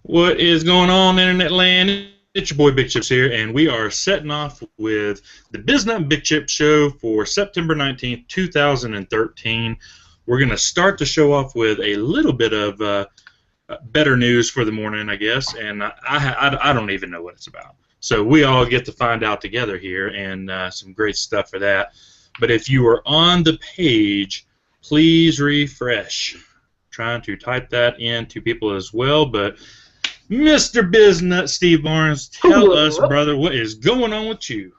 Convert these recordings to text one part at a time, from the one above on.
What is going on, Internet land? It's your boy BigChips here, and we are setting off with the Biznutt and BigChips show for September 19th, 2013. We're going to start the show off with a little bit of better news for the morning, I guess, and I don't even know what it's about. So we all get to find out together here, and some great stuff for that. But if you are on the page, please refresh. Trying to type that in to people as well, but Mr. Biznutt, Steve Barnes, tell us, brother, what is going on with you?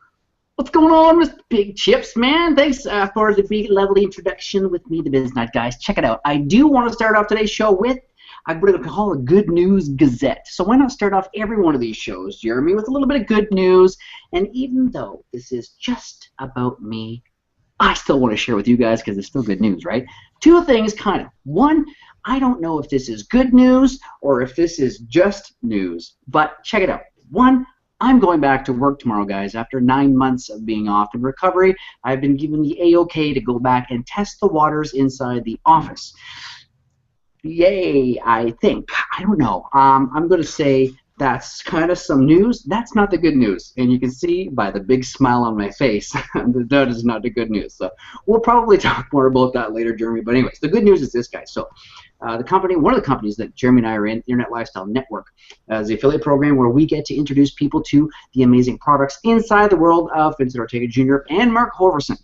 What's going on, Mr. Big Chips, man? Thanks for the big, lovely introduction with me, the Biznutt guys. Check it out. I do want to start off today's show with, I'm going to call it Good News Gazette. So why not start off every one of these shows, Jeremy, with a little bit of good news? And even though this is just about me, I still want to share with you guys because it's still good news, right? Two things, kind of. One, I don't know if this is good news or if this is just news, but check it out. One, I'm going back to work tomorrow, guys. After 9 months of being off in recovery, I've been given the A-OK to go back and test the waters inside the office. Yay, I think. I don't know. I'm going to say that's kind of some news. That's not the good news. And you can see by the big smile on my face that is not the good news. So we'll probably talk more about that later, Jeremy. But anyways, the good news is this, guys. So the company, one of the companies that Jeremy and I are in, Internet Lifestyle Network, is the affiliate program where we get to introduce people to the amazing products inside the world of Vincent Ortega Jr. and Mark Hoverson.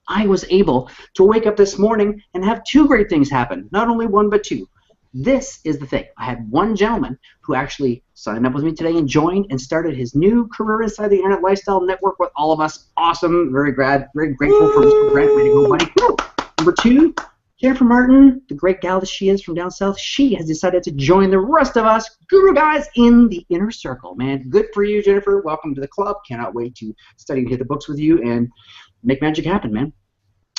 I was able to wake up this morning and have two great things happen. Not only one, but two. This is the thing. I had one gentleman who actually signed up with me today and joined and started his new career inside the Internet Lifestyle Network with all of us. Awesome. Very grateful for Mr. Brent. Way to go, buddy. Woo! Number two, Jennifer Martin, the great gal that she is from down south, she has decided to join the rest of us guru guys in the inner circle, man. Good for you, Jennifer. Welcome to the club. Cannot wait to study and hit the books with you and make magic happen, man.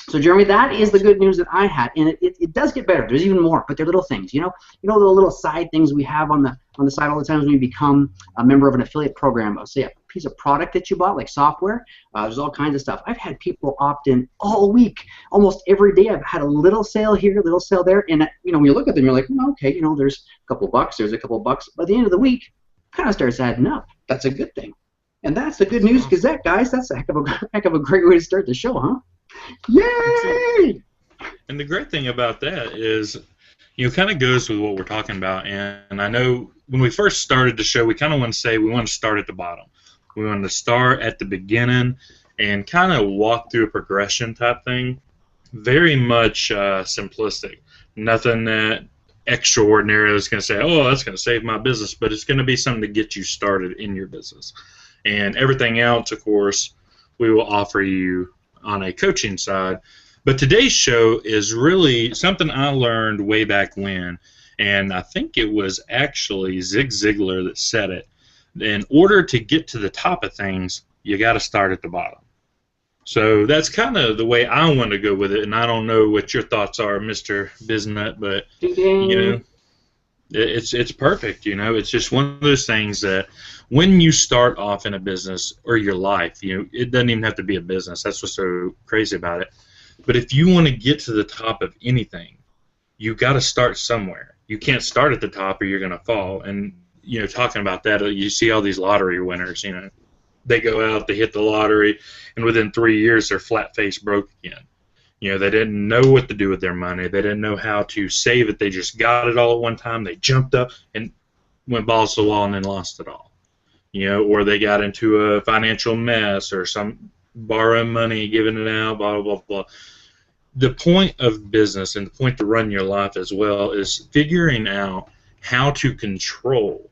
So, Jeremy, that is the good news that I had, and it does get better. There's even more, but they're little things. You know the little side things we have on the side all the time when you become a member of an affiliate program. Say a piece of product that you bought, like software. There's all kinds of stuff. I've had people opt in all week, almost every day. I've had a little sale here, a little sale there, and when you look at them, you're like, okay, there's a couple bucks, there's a couple bucks. By the end of the week, it kind of starts adding up. That's a good thing, and that's the Good News Gazette, guys. That's a heck of a great way to start the show, huh? Yay! And the great thing about that is, it kind of goes with what we're talking about. And I know when we first started the show, we kind of want to say we want to start at the bottom. We want to start at the beginning and kind of walk through a progression type thing. Very much simplistic. Nothing that extraordinary is going to say, oh, that's going to save my business, but it's going to be something to get you started in your business. And everything else, of course, we will offer you on a coaching side. But today's show is really something I learned way back when, and I think it was actually Zig Ziglar that said it. In order to get to the top of things, you got to start at the bottom. So that's kind of the way I want to go with it, and I don't know what your thoughts are, Mr. Biznutt, but it's perfect. It's just one of those things that when you start off in a business or your life, it doesn't even have to be a business. That's what's so crazy about it. But if you want to get to the top of anything, you got to start somewhere. You can't start at the top or you're going to fall. And talking about that, you see all these lottery winners. They go out, they hit the lottery, and within 3 years they're flat-faced broke again. They didn't know what to do with their money. They didn't know how to save it. They just got it all at one time. They jumped up and went balls to the wall and then lost it all. Or they got into a financial mess or some borrowing money, giving it out, blah, blah, blah. The point of business and the point to run your life as well is figuring out how to control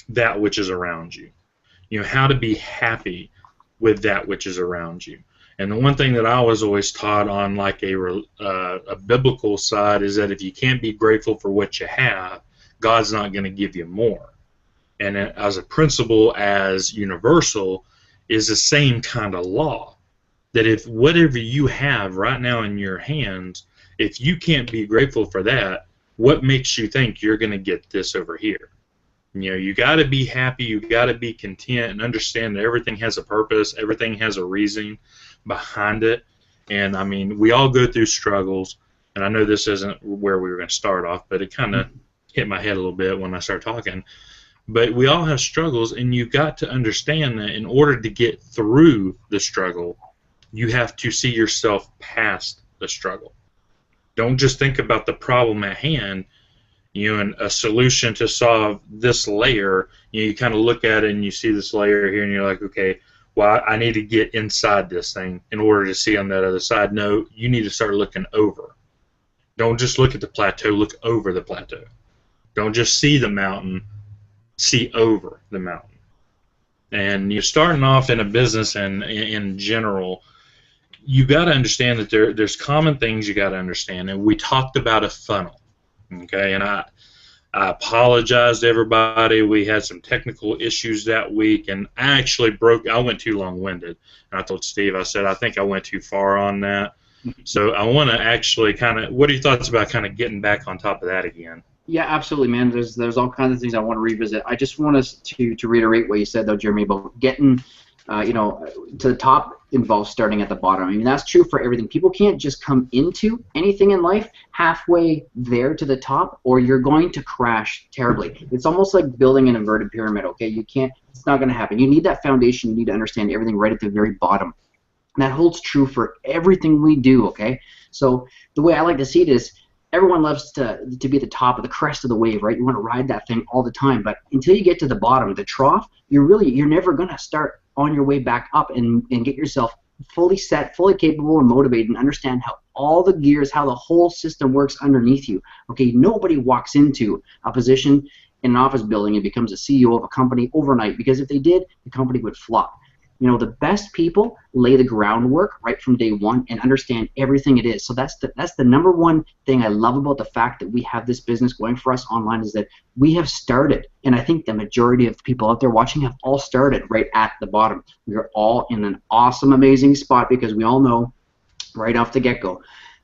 that which is around you. How to be happy with that which is around you. And the one thing that I was always taught on like a biblical side is that if you can't be grateful for what you have, God's not going to give you more. And as a principle, as universal, is the same kind of law. That if whatever you have right now in your hands, if you can't be grateful for that, what makes you think you're going to get this over here? You got to be happy, you got to be content and understand that everything has a purpose, everything has a reason behind it. And I mean, we all go through struggles, and I know this isn't where we were going to start off, but it kind of hit my head a little bit when I start talking. But we all have struggles, and you've got to understand that in order to get through the struggle, you have to see yourself past the struggle. Don't just think about the problem at hand, and a solution to solve this layer. You kind of look at it and you see this layer here, and you're like, okay, well, I need to get inside this thing in order to see on that other side. No, you need to start looking over. Don't just look at the plateau, look over the plateau. Don't just see the mountain, see over the mountain. And you're starting off in a business, and in general, you got to understand that there's common things you got to understand. And we talked about a funnel, okay? And I apologize to everybody. We had some technical issues that week, and I went too long-winded. And I told Steve, I said, I think I went too far on that. So I want to actually what are your thoughts about kind of getting back on top of that again? Yeah, absolutely, man. There's all kinds of things I want to revisit. I just want us to reiterate what you said, though, Jeremy, about getting to the top involves starting at the bottom. I mean, that's true for everything. People can't just come into anything in life halfway there to the top, or you're going to crash terribly. It's almost like building an inverted pyramid, okay? You can't, it's not going to happen. You need that foundation. You need to understand everything right at the very bottom. And that holds true for everything we do, okay? So the way I like to see it is, everyone loves to be at the top of the crest of the wave, right? You want to ride that thing all the time, but until you get to the bottom, the trough, you're never going to start on your way back up and get yourself fully set, fully capable and motivated, and understand how all the gears, how the whole system works underneath you. Okay, nobody walks into a position in an office building and becomes a CEO of a company overnight, because if they did, the company would flop. The best people lay the groundwork right from day one and understand everything it is. So that's the number one thing I love about the fact that we have this business going for us online, is that we have started, and I think the majority of the people out there watching have all started right at the bottom. We are all in an awesome, amazing spot, because we all know right off the get-go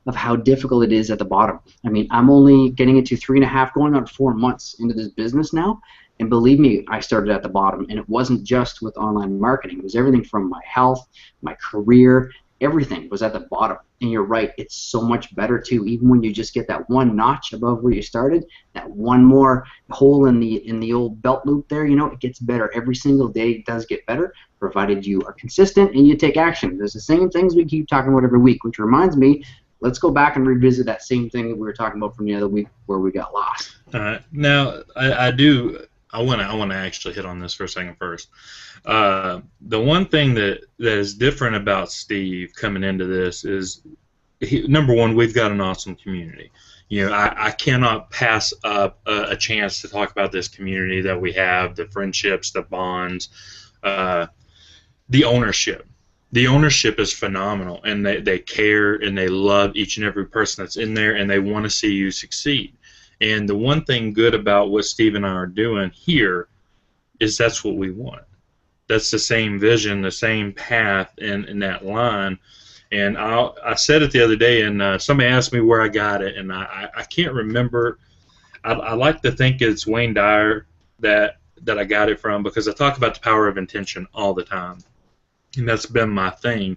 of how difficult it is at the bottom. I mean, I'm only getting into 3.5, going on 4 months into this business now. And believe me, I started at the bottom, and it wasn't just with online marketing. It was everything from my health, my career, everything was at the bottom. And you're right, it's so much better too. Even when you just get that one notch above where you started, that one more hole in the old belt loop there, it gets better every single day. It does get better, provided you are consistent and you take action. There's the same things we keep talking about every week, which reminds me, let's go back and revisit that same thing that we were talking about from the other week where we got lost. Now, I want to actually hit on this for a second first. The one thing that is different about Steve coming into this is, number one, we've got an awesome community. I cannot pass up a chance to talk about this community that we have, the friendships, the bonds, the ownership. The ownership is phenomenal, and they care and they love each and every person that's in there, and they want to see you succeed. And the one thing good about what Steve and I are doing here is that's what we want. That's the same vision, the same path in that line. And I said it the other day, and somebody asked me where I got it, and I can't remember. I like to think it's Wayne Dyer that I got it from, because I talk about the power of intention all the time. And that's been my thing.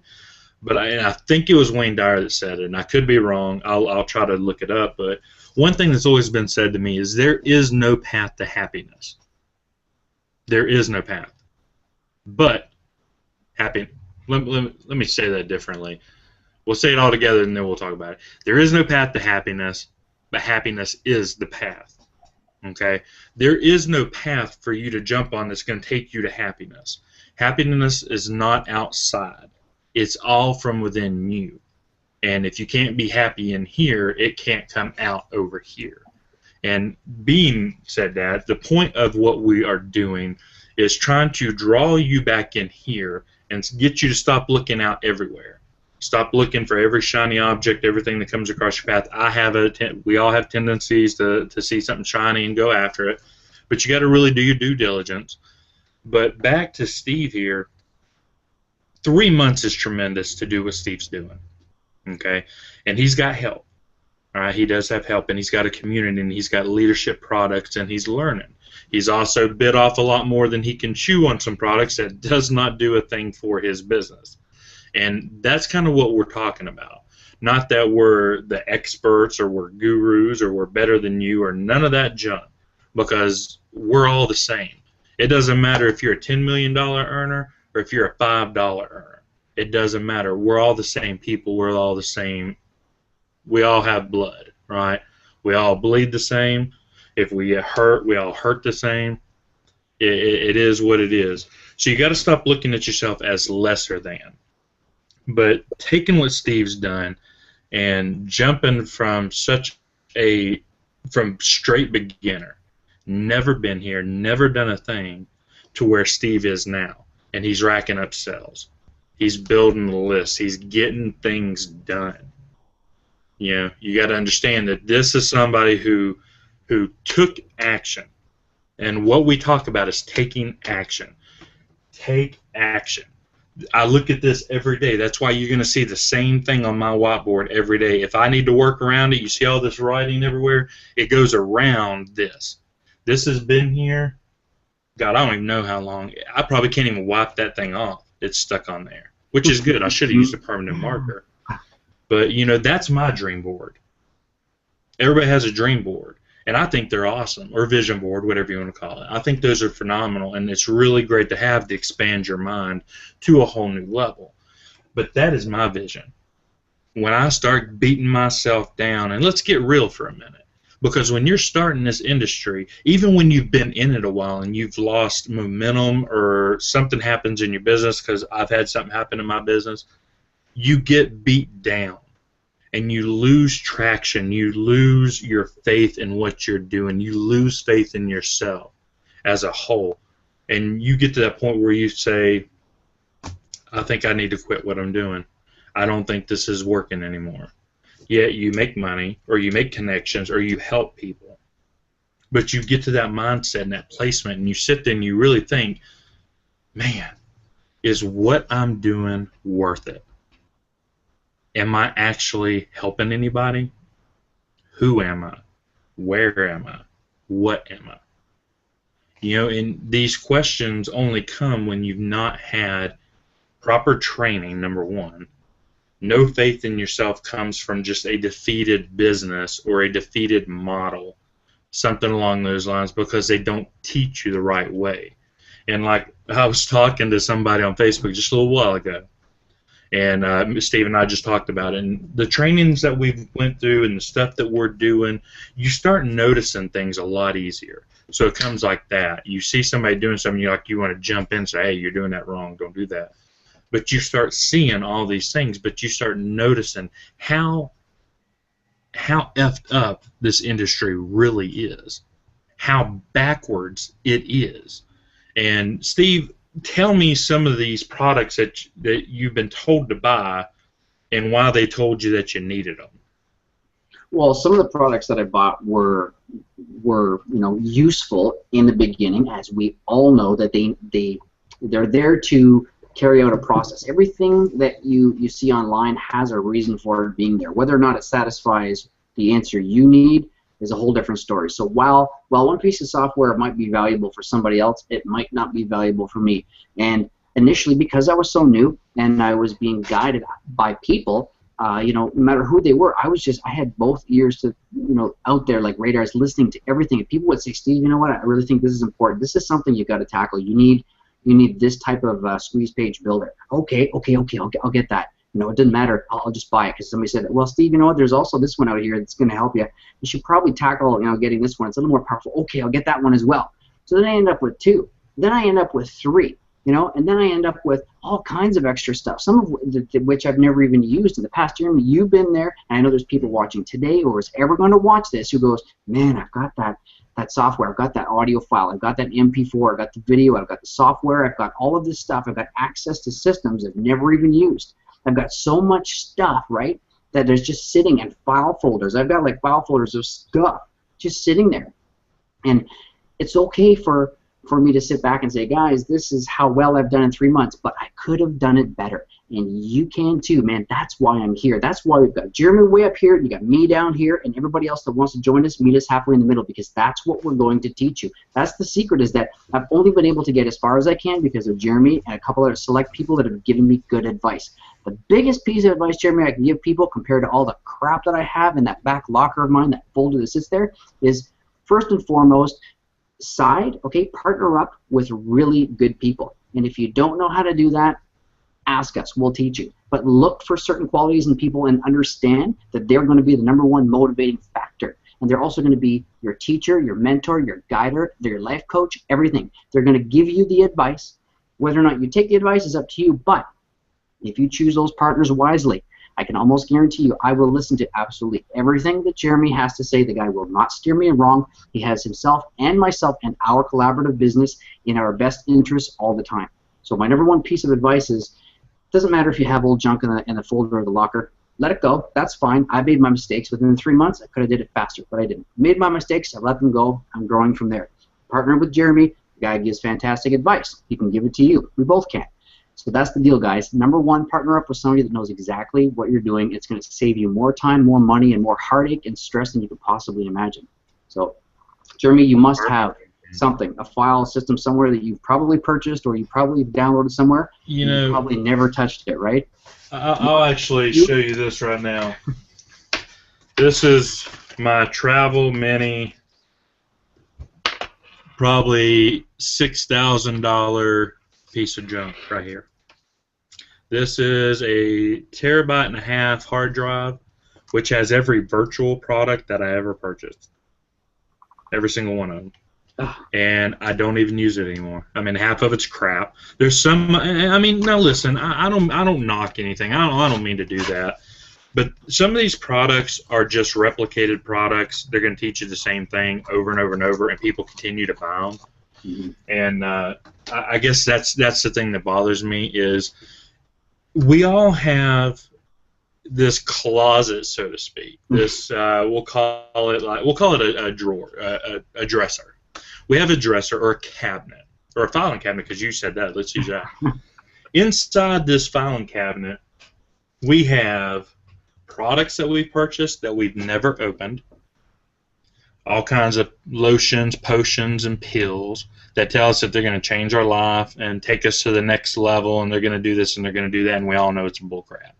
But I think it was Wayne Dyer that said it, and I could be wrong. I'll try to look it up. But one thing that's always been said to me is there is no path to happiness. There is no path. But let me say that differently. We'll say it all together, and then we'll talk about it. There is no path to happiness, but happiness is the path. Okay? There is no path for you to jump on that's going to take you to happiness. Happiness is not outside. It's all from within you. And if you can't be happy in here, it can't come out over here. And being said that, the point of what we are doing is trying to draw you back in here and get you to stop looking out everywhere. Stop looking for every shiny object, everything that comes across your path. We all have tendencies to see something shiny and go after it. But you got to really do your due diligence. But back to Steve here, 3 months is tremendous to do what Steve's doing. Okay? And he's got help. All right? He does have help, and he's got a community, and he's got leadership products, and he's learning. He's also bit off a lot more than he can chew on some products that does not do a thing for his business. And that's kind of what we're talking about. Not that we're the experts or we're gurus or we're better than you or none of that junk, because we're all the same. It doesn't matter if you're a $10 million earner or if you're a $5 earner. It doesn't matter. We're all the same people. We're all the same. We all have blood, right? We all bleed the same. If we get hurt, we all hurt the same. It is what it is. So you got to stop looking at yourself as lesser than. But taking what Steve's done and jumping from from straight beginner, never been here, never done a thing, to where Steve is now, and he's racking up sales. He's building the list. He's getting things done. You know, you got to understand that this is somebody who took action. And what we talk about is taking action. Take action. I look at this every day. That's why you're going to see the same thing on my whiteboard every day. If I need to work around it, you see all this writing everywhere? It goes around this. This has been here, God, I don't even know how long. I probably can't even wipe that thing off. It's stuck on there, which is good. I should have used a permanent marker. But, you know, that's my dream board. Everybody has a dream board, and I think they're awesome, or vision board, whatever you want to call it. I think those are phenomenal, and it's really great to have to expand your mind to a whole new level. But that is my vision. When I start beating myself down, and let's get real for a minute, because when you're starting this industry, even when you've been in it a while and you've lost momentum or something happens in your business, because I've had something happen in my business, you get beat down and you lose traction. You lose your faith in what you're doing. You lose faith in yourself as a whole. And you get to that point where you say, I think I need to quit what I'm doing. I don't think this is working anymore. Yet you make money, or you make connections, or you help people. But you get to that mindset and that placement, and you sit there and you really think, man, is what I'm doing worth it? Am I actually helping anybody? Who am I? Where am I? What am I? You know, and these questions only come when you've not had proper training, number one. No faith in yourself comes from just a defeated business or a defeated model, something along those lines, because they don't teach you the right way. And like I was talking to somebody on Facebook just a little while ago, and Steve and I just talked about it, and the trainings that we've went through and the stuff that we're doing, you start noticing things a lot easier. So it comes like that. You see somebody doing something, you want to jump in and say, hey, you're doing that wrong, don't do that. But you start seeing all these things, but you start noticing how effed up this industry really is, how backwards it is. And Steve, tell me some of these products that you've been told to buy and why they told you that you needed them. Well, some of the products that I bought were useful in the beginning, as we all know that they're there to carry out a process. Everything that you see online has a reason for it being there. Whether or not it satisfies the answer you need is a whole different story. So while one piece of software might be valuable for somebody else, it might not be valuable for me. And initially, because I was so new and I was being guided by people, no matter who they were, I had both ears to, out there like radars, listening to everything. And people would say, Steve, you know what? I really think this is important. This is something you got to tackle. You need this type of squeeze page builder. Okay, I'll get that. It didn't matter. I'll just buy it because somebody said, well, Steve, you know what? There's also this one out here that's going to help you. You should probably tackle, getting this one. It's a little more powerful. Okay, I'll get that one as well. So then I end up with 2. Then I end up with 3. And then I end up with all kinds of extra stuff, some of which I've never even used in the past year. You've been there, and I know there's people watching today or is ever going to watch this who goes, man, I've got that software, I've got that audio file, I've got that MP4, I've got the video, I've got the software, I've got all of this stuff, I've got access to systems I've never even used. I've got so much stuff, right, that there's just sitting in file folders. I've got like file folders of stuff just sitting there. And it's okay for for me to sit back and say, guys, this is how well I've done in 3 months, but I could have done it better. And you can too, man. That's why I'm here. That's why we've got Jeremy way up here, you got me down here, and everybody else that wants to join us, meet us halfway in the middle, because that's what we're going to teach you. That's the secret, is that I've only been able to get as far as I can because of Jeremy and a couple other select people that have given me good advice. The biggest piece of advice, Jeremy, I can give people compared to all the crap that I have in that back locker of mine, that folder that sits there, is first and foremost, partner up with really good people. And if you don't know how to do that, ask us. We'll teach you. But look for certain qualities in people and understand that they're going to be the #1 motivating factor. And they're also going to be your teacher, your mentor, your guider, they're your life coach, everything. They're going to give you the advice. Whether or not you take the advice is up to you. But if you choose those partners wisely, I can almost guarantee you I will listen to absolutely everything that Jeremy has to say. The guy will not steer me wrong. He has himself and myself and our collaborative business in our best interests all the time. So my #1 piece of advice is, doesn't matter if you have old junk in the folder or the locker. Let it go. That's fine. I made my mistakes. Within 3 months, I could have did it faster, but I didn't. Made my mistakes. I let them go. I'm growing from there. Partner with Jeremy. The guy gives fantastic advice. He can give it to you. We both can. So that's the deal, guys. #1, partner up with somebody that knows exactly what you're doing. It's going to save you more time, more money, and more heartache and stress than you could possibly imagine. So, Jeremy, you must have something, a file system somewhere that you've probably purchased or you probably downloaded somewhere. You probably never touched it, right? I'll actually show you this right now. This is my Travel Mini, probably $6,000 piece of junk right here. This is a 1.5 terabyte hard drive, which has every virtual product that I ever purchased. Every single one of them. And I don't even use it anymore. I mean, half of it's crap. There's some. I mean, now listen. I don't knock anything. I don't mean to do that. But some of these products are just replicated products. They're going to teach you the same thing over and over and over, and people continue to buy them. Mm-hmm. And I guess that's the thing that bothers me is we all have this closet, so to speak. This we'll call it a drawer, a dresser. We have a dresser or a cabinet or a filing cabinet, because you said that. Let's use that. Inside this filing cabinet, we have products that we've purchased that we've never opened. All kinds of lotions, potions, and pills that tell us that they're going to change our life and take us to the next level, and they're going to do this and they're going to do that, and we all know it's bullcrap.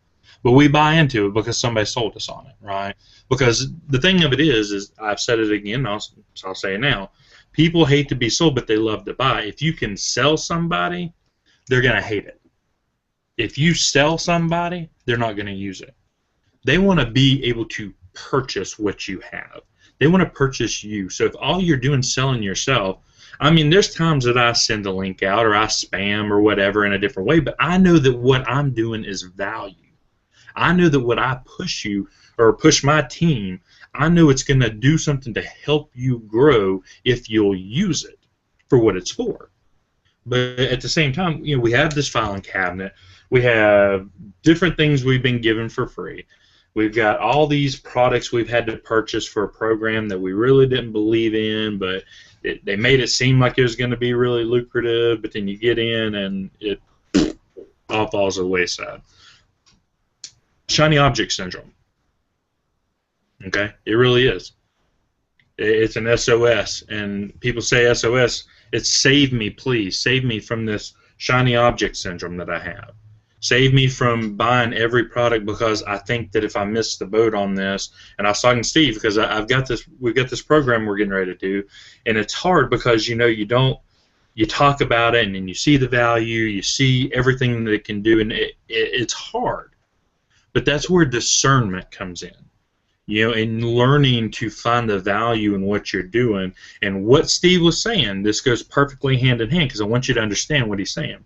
But we buy into it because somebody sold us on it, right? Because the thing of it is I've said it again, I'll say it now. People hate to be sold, but they love to buy. If you can sell somebody, they're going to hate it. If you sell somebody, they're not going to use it. They want to be able to purchase what you have. They want to purchase you. So if all you're doing is selling yourself, I mean, there's times that I send a link out or I spam or whatever in a different way, but I know that what I'm doing is value. I know that what I push you or push my team, I know it's going to do something to help you grow if you'll use it for what it's for. But at the same time, you know, we have this filing cabinet. We have different things we've been given for free. We've got all these products we've had to purchase for a program that we really didn't believe in, but they made it seem like it was going to be really lucrative, but then you get in and it all falls to the wayside. Shiny object syndrome. Okay? It really is. It's an SOS, and people say SOS, it's save me, please. Save me from this shiny object syndrome that I have. Save me from buying every product because I think that if I miss the boat on this, and I was talking to Steve because we've got this program we're getting ready to do, and it's hard because you talk about it and then you see the value, you see everything that it can do, and it's hard. But that's where discernment comes in, you know, and learning to find the value in what you're doing. And what Steve was saying, this goes perfectly hand in hand because I want you to understand what he's saying.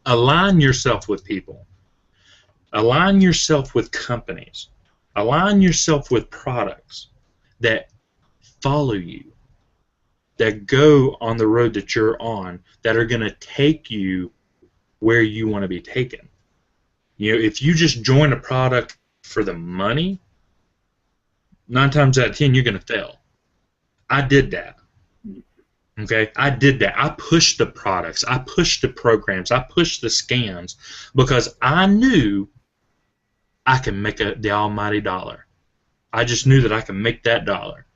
Align yourself with people. Align yourself with companies. Align yourself with products that follow you, that go on the road that you're on, that are going to take you where you want to be taken. You know, if you just join a product for the money, 9 times out of 10 you're going to fail. I did that. Okay, I did that. I pushed the products. I pushed the programs. I pushed the scams because I knew I could make the almighty dollar. I just knew that I could make that dollar.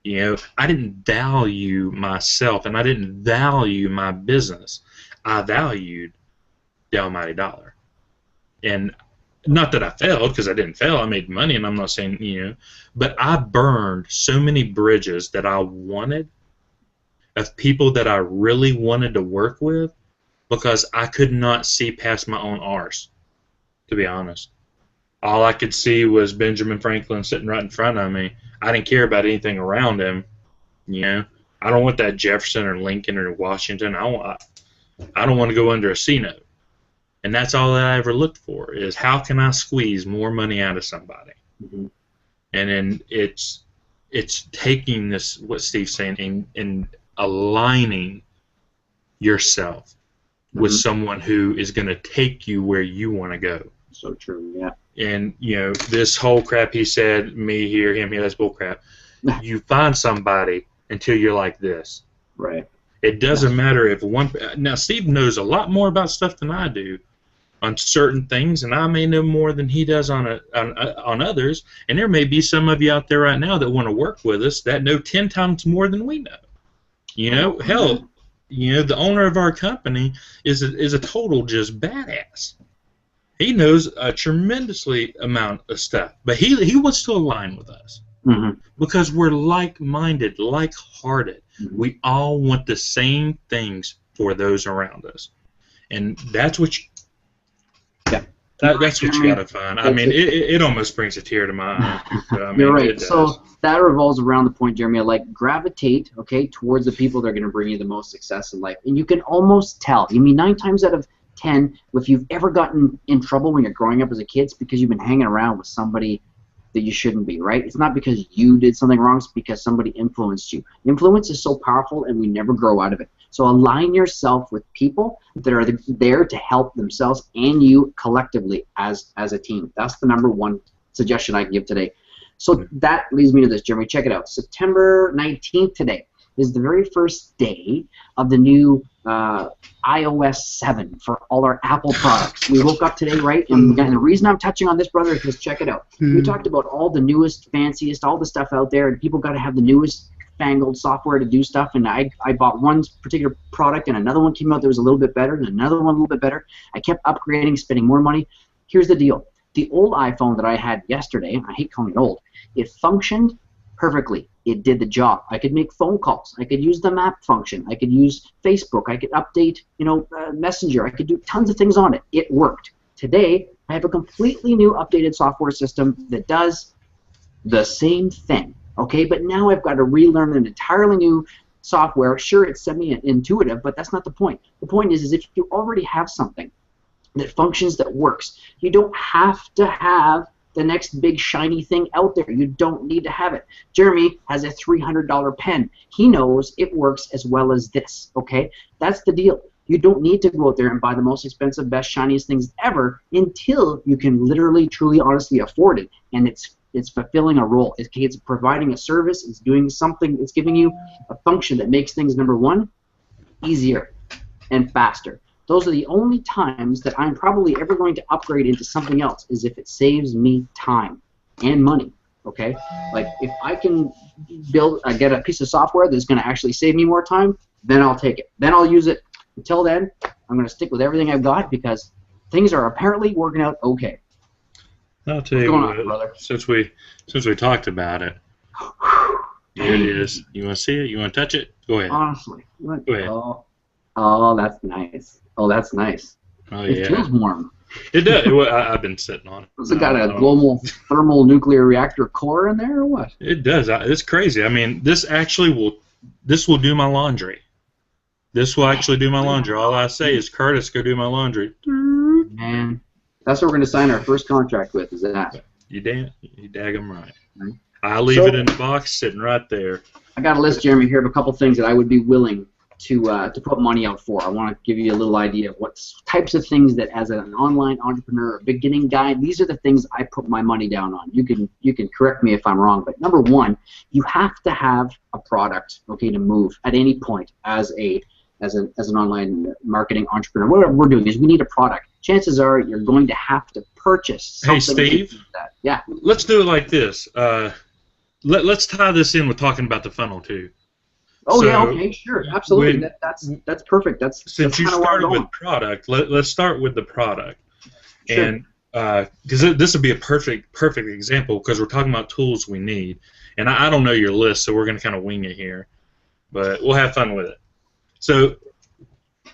You know, I didn't value myself and I didn't value my business. I valued the almighty dollar. And not that I failed, because I didn't fail. I made money, and I'm not saying, but I burned so many bridges that I wanted, of people that I really wanted to work with, because I could not see past my own arse, to be honest. All I could see was Benjamin Franklin sitting right in front of me. I didn't care about anything around him. I don't want that Jefferson or Lincoln or Washington. I don't want to go under a C note. And that's all that I ever looked for, is how can I squeeze more money out of somebody? Mm-hmm. And then it's taking this, what Steve's saying, and aligning yourself with someone who is going to take you where you want to go. So true, yeah. And, this whole crap he said, me here, him here, that's bull crap. You find somebody until you're like this. Right. It doesn't matter if one... Now, Steve knows a lot more about stuff than I do on certain things, and I may know more than he does on others, and there may be some of you out there right now that want to work with us that know 10 times more than we know. Hell, the owner of our company is a total just badass. He knows a tremendously amount of stuff, but he wants to align with us because we're like-minded, like-hearted. We all want the same things for those around us, and that's what that's what you gotta find. I mean, it almost brings a tear to my eye. I mean, you're right. So that revolves around the point, Jeremy. Like, gravitate, towards the people that are going to bring you the most success in life, and you can almost tell. 9 times out of 10, if you've ever gotten in trouble when you're growing up as a kid, it's because you've been hanging around with somebody that you shouldn't be, right? It's not because you did something wrong, it's because somebody influenced you. Influence is so powerful, and we never grow out of it. So align yourself with people that are there to help themselves and you collectively as a team. That's the number one suggestion I can give today. So that leads me to this, Jeremy. Check it out. September 19th today is the very first day of the new iOS 7 for all our Apple products. We woke up today, right? And the reason I'm touching on this, brother, is just check it out. We talked about all the newest, fanciest, all the stuff out there, and people got to have the newest fangled software to do stuff, and I bought one particular product, and another one came out that was a little bit better, and another one a little bit better. I kept upgrading, spending more money. Here's the deal. The old iPhone that I had yesterday, I hate calling it old, it functioned perfectly. It did the job. I could make phone calls. I could use the map function. I could use Facebook. I could update, Messenger. I could do tons of things on it. It worked. Today, I have a completely new updated software system that does the same thing. Okay, but now I've got to relearn an entirely new software. Sure, it's semi-intuitive, but that's not the point. The point is if you already have something that functions, that works, you don't have to have the next big shiny thing out there. You don't need to have it. Jeremy has a $300 pen. He knows it works as well as this, okay? That's the deal. You don't need to go out there and buy the most expensive, best, shiniest things ever until you can literally, truly, honestly afford it, and it's fulfilling a role. It's providing a service. It's doing something. It's giving you a function that makes things, number one, easier and faster. Those are the only times that I'm probably ever going to upgrade into something else, is if it saves me time and money. Okay? Like, if I can get a piece of software that's going to actually save me more time, then I'll take it. Then I'll use it. Until then, I'm going to stick with everything I've got because things are apparently working out okay. I'll tell you what, brother. Since we talked about it, here it is. You want to see it? You want to touch it? Go ahead. Honestly. Go ahead. Oh, that's nice. Oh, that's nice. Oh, it feels warm. It does. I've been sitting on it. Has it got a global thermal nuclear reactor core in there or what? It does. It's crazy. I mean, this will do my laundry. This will actually do my laundry. All I say is, Curtis, go do my laundry. Man. That's what we're going to sign our first contract with, is that. You daggum right. I'll leave it in the box sitting right there. I got a list, Jeremy, here of a couple things that I would be willing to put money out for. I want to give you a little idea of what types of things that, as an online entrepreneur, a beginning guy, these are the things I put my money down on. You can correct me if I'm wrong, but number one, you have to have a product, okay, to move at any point as an online marketing entrepreneur. Whatever we're doing is we need a product. Chances are you're going to have to purchase something. Hey, Steve. Yeah. Let's do it like this. Let's tie this in with talking about the funnel too. Oh, so yeah, okay, sure, absolutely. That's perfect. Since you started with product, let's start with the product. Sure. And because this would be a perfect example, because we're talking about tools we need. And I don't know your list, so we're going to kind of wing it here. But we'll have fun with it. So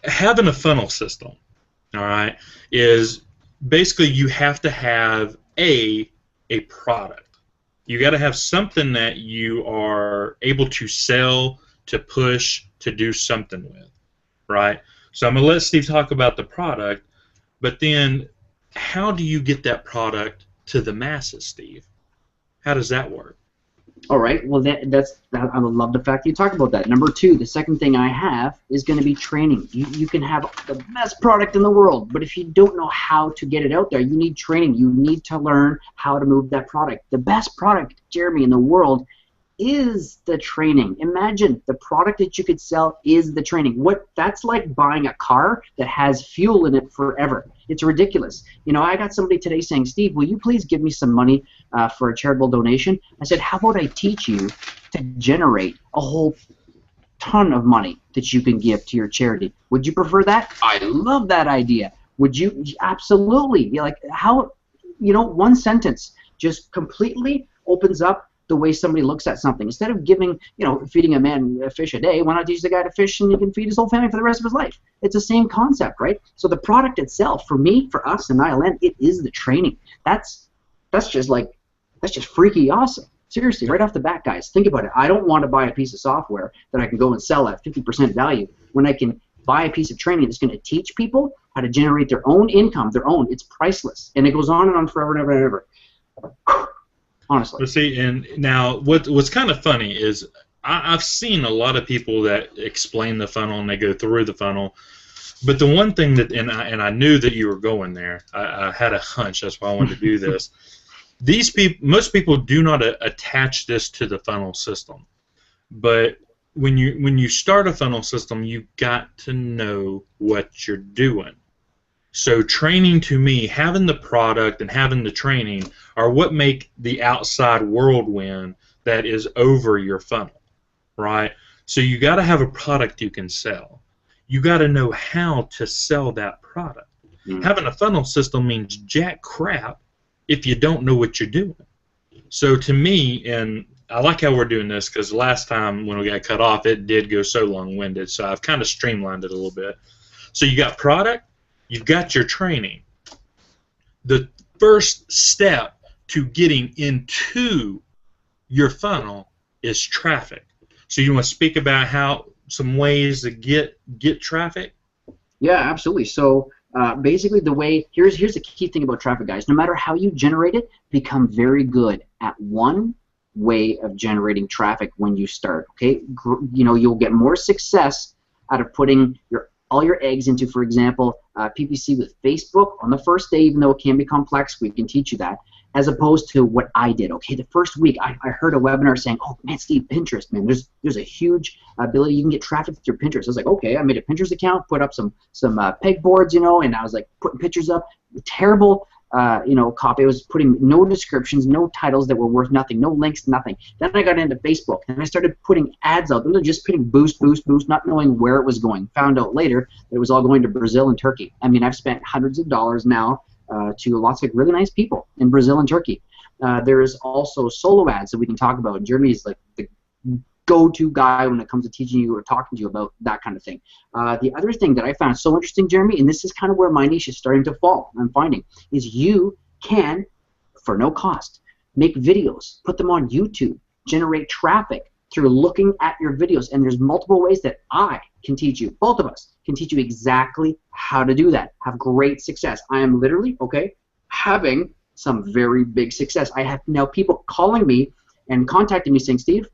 having a funnel system, all right, is basically you have to have a product. You got to have something that you are able to sell, to push, to do something with, right? So I'm going to let Steve talk about the product, but then how do you get that product to the masses, Steve? How does that work? All right, well, I would love the fact that you talk about that. Number two, the second thing I have is going to be training. You can have the best product in the world, but if you don't know how to get it out there, you need training. You need to learn how to move that product. The best product, Jeremy, in the world is the training. Imagine the product that you could sell is the training. That's like buying a car that has fuel in it forever. It's ridiculous. You know, I got somebody today saying, Steve, will you please give me some money for a charitable donation? I said, how about I teach you to generate a whole ton of money that you can give to your charity? Would you prefer that? I love that idea. Would you? Absolutely. You're like, how, you know, one sentence just completely opens up the way somebody looks at something. Instead of giving, you know, feeding a man a fish a day, why not teach the guy to fish and he can feed his whole family for the rest of his life? It's the same concept, right? So the product itself, for me, for us in ILN, it is the training. That's just freaky awesome. Seriously, right off the bat, guys, think about it. I don't want to buy a piece of software that I can go and sell at 50% value when I can buy a piece of training that's going to teach people how to generate their own income, It's priceless. And it goes on and on forever and ever and ever. Honestly. But see, and now what's kind of funny is I've seen a lot of people that explain the funnel and they go through the funnel, but the one thing that and I knew that you were going there. I had a hunch. That's why I wanted to do this. Most people do not attach this to the funnel system, but when you start a funnel system, you've got to know what you're doing. So training, to me, having the product and having the training are what make the outside whirlwind that is over your funnel, right? So you got to have a product you can sell. You got to know how to sell that product. Mm-hmm. Having a funnel system means jack crap if you don't know what you're doing. So to me, and I like how we're doing this because last time when we got cut off, it did go so long-winded, so I've kind of streamlined it a little bit. So you got product. You've got your training. The first step to getting into your funnel is traffic. So you want to speak about how some ways to get traffic? Yeah, absolutely. So basically the way, here's the key thing about traffic, guys. No matter how you generate it, become very good at one way of generating traffic when you start. Okay, you know, you'll get more success out of putting all your eggs into, for example, PPC with Facebook on the first day, even though it can be complex, we can teach you that, as opposed to what I did. Okay, the first week I heard a webinar saying, oh man, Steve, Pinterest, man, there's a huge ability you can get traffic through Pinterest. I was like, okay, I made a Pinterest account, put up some pegboards, you know, and I was like putting pictures up. Terrible, you know, copy. I was putting no descriptions, no titles that were worth nothing, no links, nothing. Then I got into Facebook, and I started putting ads out. They were just putting boost, not knowing where it was going. Found out later that it was all going to Brazil and Turkey. I mean, I've spent hundreds of dollars now to lots of really nice people in Brazil and Turkey. There is also solo ads that we can talk about. Jeremy is like the go-to guy when it comes to teaching you or talking to you about that kind of thing. The other thing that I found so interesting, Jeremy, and this is kind of where my niche is starting to fall, I'm finding, is you can, for no cost, make videos, put them on YouTube, generate traffic through looking at your videos, and there's multiple ways that I can teach you, both of us can teach you exactly how to do that. Have great success. I am literally, okay, having some very big success. I have now people calling me and contacting me saying, Steve,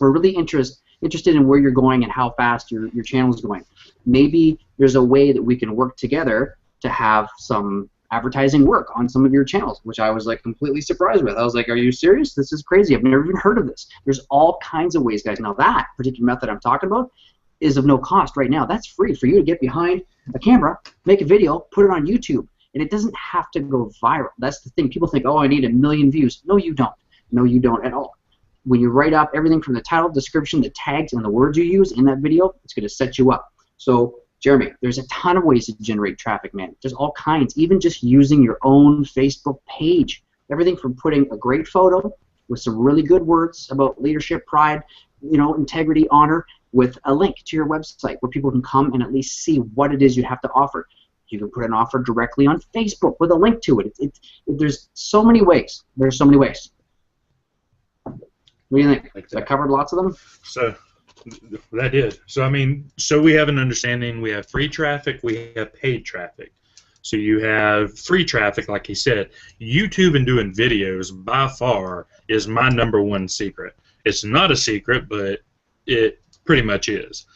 we're really interested interested in where you're going and how fast your channel is going. Maybe there's a way that we can work together to have some advertising work on some of your channels, which I was like completely surprised with. I was like, are you serious? This is crazy. I've never even heard of this. There's all kinds of ways, guys. Now that particular method I'm talking about is of no cost right now. That's free for you to get behind a camera, make a video, put it on YouTube, and it doesn't have to go viral. That's the thing. People think, oh, I need 1 million views. No, you don't. No, you don't at all. When you write up everything from the title, description, the tags, and the words you use in that video, it's going to set you up. So, Jeremy, there's a ton of ways to generate traffic, man. There's all kinds, even just using your own Facebook page. Everything from putting a great photo with some really good words about leadership, pride, integrity, honor, with a link to your website where people can come and at least see what it is you have to offer. You can put an offer directly on Facebook with a link to it. There's so many ways. There's so many ways. What do you think? I covered lots of them? So that did. So, I mean, so we have an understanding. We have free traffic. We have paid traffic. So you have free traffic, like he said. YouTube and doing videos, by far, is my #1 secret. It's not a secret, but it pretty much is.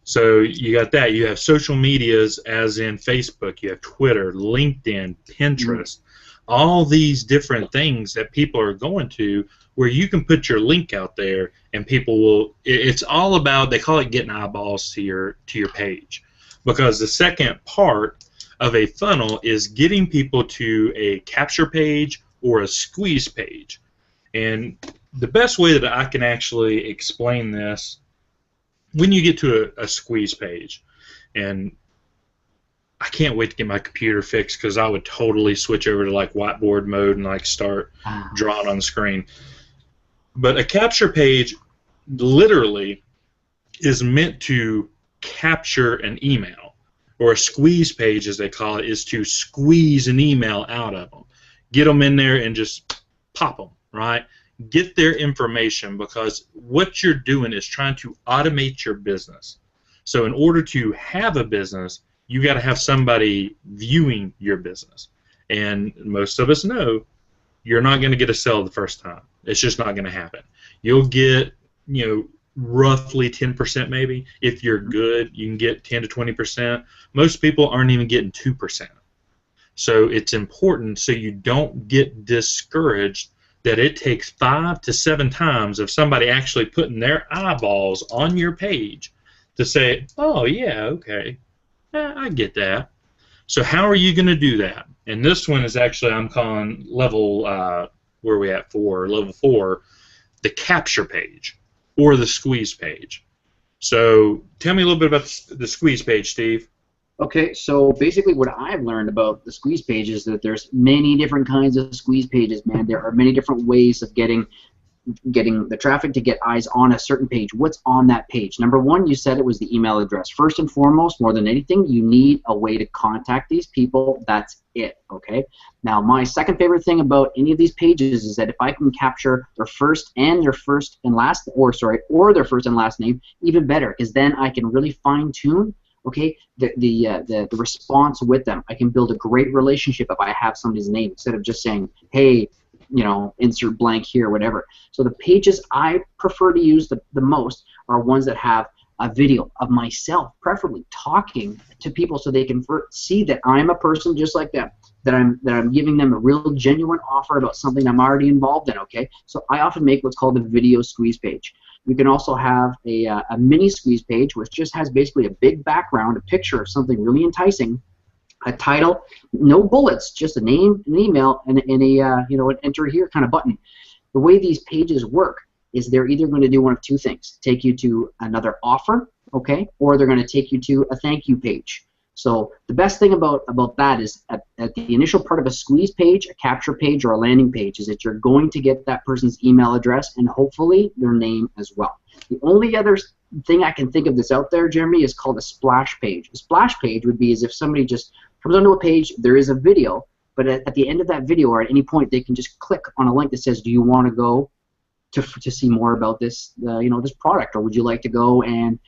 So you got that. You have social medias, as in Facebook. You have Twitter, LinkedIn, Pinterest, all these different things that people are going to where you can put your link out there and people will. It's all about, they call it getting eyeballs to your page, because the second part of a funnel is getting people to a capture page or a squeeze page. And the best way that I can actually explain this, when you get to a squeeze page, and I can't wait to get my computer fixed because I would totally switch over to like whiteboard mode and like start drawing on the screen. But a capture page literally is meant to capture an email, or a squeeze page, as they call it, is to squeeze an email out of them, get them in there and just pop them, right? Get their information, because what you're doing is trying to automate your business. So in order to have a business, you got to have somebody viewing your business. And most of us know you're not going to get a sale the first time. It's just not going to happen. You'll get, roughly 10% maybe. If you're good, you can get 10 to 20%. Most people aren't even getting 2%. So it's important, so you don't get discouraged, that it takes 5 to 7 times of somebody actually putting their eyeballs on your page to say, oh, yeah, okay, I get that. So how are you going to do that? And this one is actually, I'm calling level, where are we at, level 4, the capture page or the squeeze page. So tell me a little bit about the squeeze page, Steve. Okay, so basically what I've learned about the squeeze page is that there's many different kinds of squeeze pages, man. There are many different ways of getting the traffic to get eyes on a certain page. What's on that page? #1, you said it was the email address. First and foremost, more than anything, you need a way to contact these people. That's it, okay? Now, my second favorite thing about any of these pages is that if I can capture their first and last, or their first and last name, even better, because then I can really fine-tune, okay, the response with them. I can build a great relationship if I have somebody's name instead of just saying, hey, insert blank here, whatever. So the pages I prefer to use the most are ones that have a video of myself, preferably talking to people, so they can see that I'm a person just like them, that I'm giving them a real genuine offer about something I'm already involved in, okay? So I often make what's called a video squeeze page. You can also have a mini squeeze page, which just has basically a big background, a picture of something really enticing, a title, no bullets, just a name, an email, and an enter here kind of button. The way these pages work is they're either going to do one of two things: take you to another offer, okay, or they're going to take you to a thank you page. So the best thing about that is at the initial part of a squeeze page, a capture page, or a landing page, is that you're going to get that person's email address and hopefully their name as well. The only other thing I can think of that's out there, Jeremy, is called a splash page. A splash page would be as if somebody just comes onto a page, there is a video, but at the end of that video or at any point they can just click on a link that says, do you want to go to see more about this this product, or would you like to go and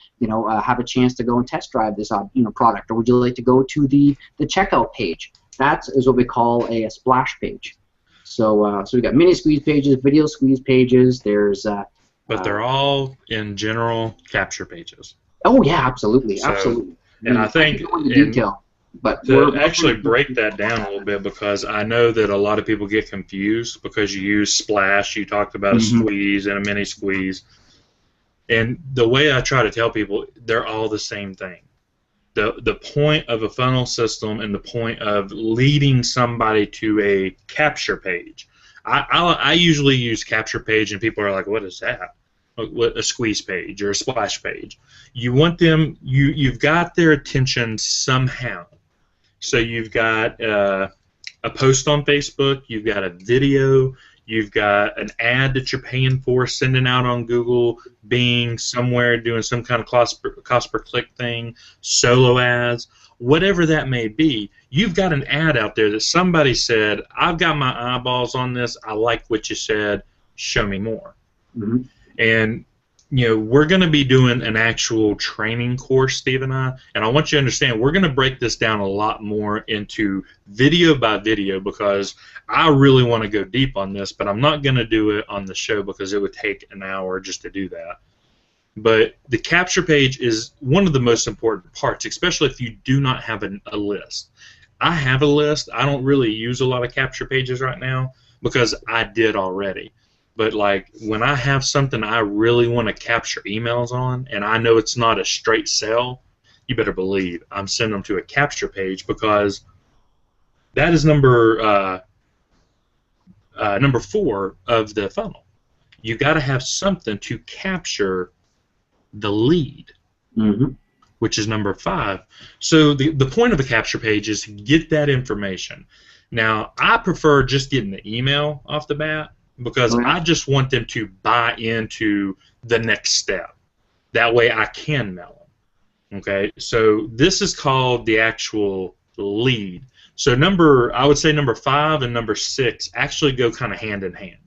have a chance to go and test drive this product, or would you like to go to the checkout page? That is what we call a splash page. So we got mini squeeze pages, video squeeze pages. There's but they're all in general capture pages. Oh yeah, absolutely, So, absolutely. and I I could think go into detail, but to actually break that down a little bit, because I know that a lot of people get confused because you use splash. You talked about a squeeze and a mini squeeze, and the way I try to tell people, they're all the same thing. The point of a funnel system and the point of leading somebody to a capture page. I usually use capture page, and people are like, "What is that? What, a squeeze page or a splash page?" You want them. You've got their attention somehow. So you've got a post on Facebook, you've got a video, you've got an ad that you're paying for, sending out on Google, Bing, somewhere, doing some kind of cost per click thing, solo ads, whatever that may be. You've got an ad out there that somebody said, "I've got my eyeballs on this. I like what you said. Show me more." And we're going to be doing an actual training course, Steve and I want you to understand we're going to break this down a lot more into video by video, because I really want to go deep on this, but I'm not going to do it on the show because it would take an hour just to do that. But the capture page is one of the most important parts, especially if you do not have a list. I have a list. I don't really use a lot of capture pages right now because I did already. But like when I have something I really want to capture emails on, and I know it's not a straight sell, you better believe I'm sending them to a capture page, because that is number 4 of the funnel. You got to have something to capture the lead, which is number 5. So the point of a capture page is to get that information. Now, I prefer just getting the email off the bat, because I just want them to buy into the next step. That way I can mail them. Okay, so this is called the actual lead. So I would say number 5 and number 6 actually go kind of hand in hand.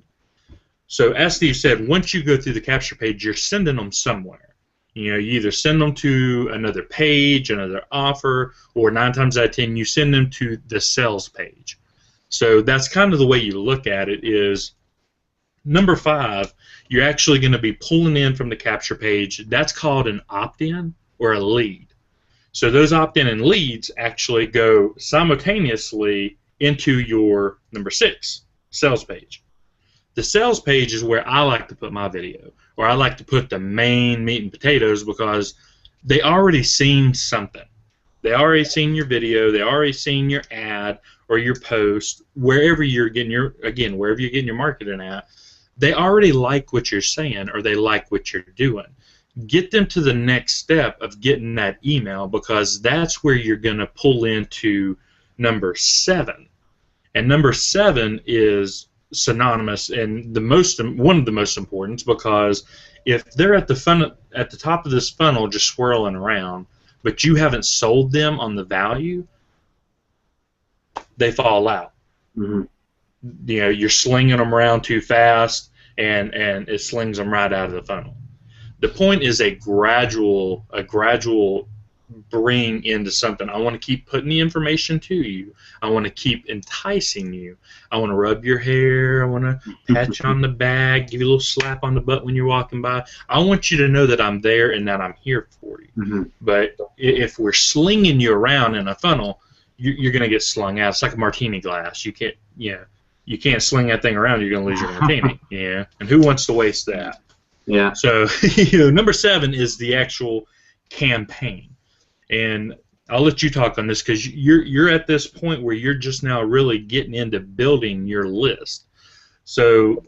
So as Steve said, once you go through the capture page, you're sending them somewhere. You either send them to another page, another offer, or 9 times out of 10 you send them to the sales page. So that's kind of the way you look at it. Is number 5, you're actually going to be pulling in from the capture page. That's called an opt-in or a lead. So those opt-in and leads actually go simultaneously into your number 6 sales page. The sales page is where I like to put my video, or I like to put the main meat and potatoes, because they already seen something. They already seen your video. They already seen your ad or your post, wherever you're getting wherever you're getting your marketing at. They already like what you're saying, or they like what you're doing. Get them to the next step of getting that email, because that's where you're going to pull into number 7. And number 7 is synonymous and one of the most important, because if they're at the top of this funnel just swirling around, but you haven't sold them on the value, they fall out. You're slinging them around too fast, and it slings them right out of the funnel. The point is a gradual bring into something. I want to keep putting the information to you. I want to keep enticing you. I want to rub your hair. I want to pat you on the back, give you a little slap on the butt when you're walking by. I want you to know that I'm there and that I'm here for you. But if we're slinging you around in a funnel, you're going to get slung out. It's like a martini glass. You can't sling that thing around. You're going to lose your martini. And who wants to waste that? So number 7 is the actual campaign. And I'll let you talk on this, because you're at this point where you're just now really getting into building your list. So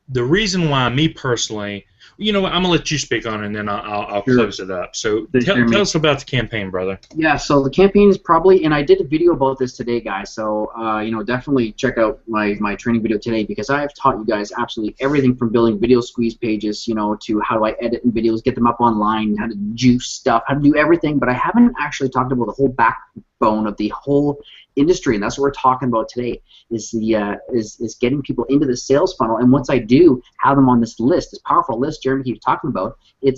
the reason why, me personally, I'm going to let you speak on it, and then I'll close it up. So tell us about the campaign, brother. Yeah, so the campaign is probably, and I did a video about this today, guys, so definitely check out my training video today, because I have taught you guys absolutely everything from building video squeeze pages, to how do I edit in videos, get them up online, how to juice stuff, how to do everything, but I haven't actually talked about the whole backbone of the whole industry, and that's what we're talking about today, is getting people into the sales funnel. And once I do have them on this list, this powerful list Jeremy keeps talking about, the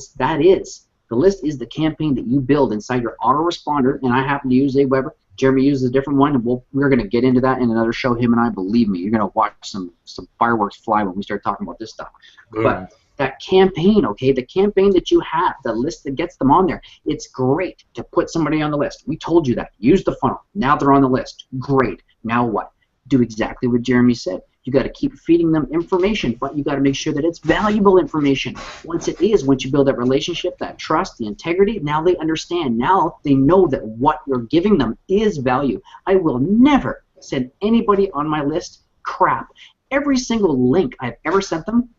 list is the campaign that you build inside your autoresponder, and I happen to use Aweber. Jeremy uses a different one, and we're going to get into that in another show, him and I. Believe me, you're going to watch some fireworks fly when we start talking about this stuff. But that campaign, okay, the campaign that you have, the list that gets them on there, it's great to put somebody on the list. We told you that. Use the funnel. Now they're on the list. Great. Now what? Do exactly what Jeremy said. You got to keep feeding them information, but you got to make sure that it's valuable information. Once you build that relationship, that trust, the integrity, now they understand. Now they know that what you're giving them is value. I will never send anybody on my list crap. Every single link I've ever sent them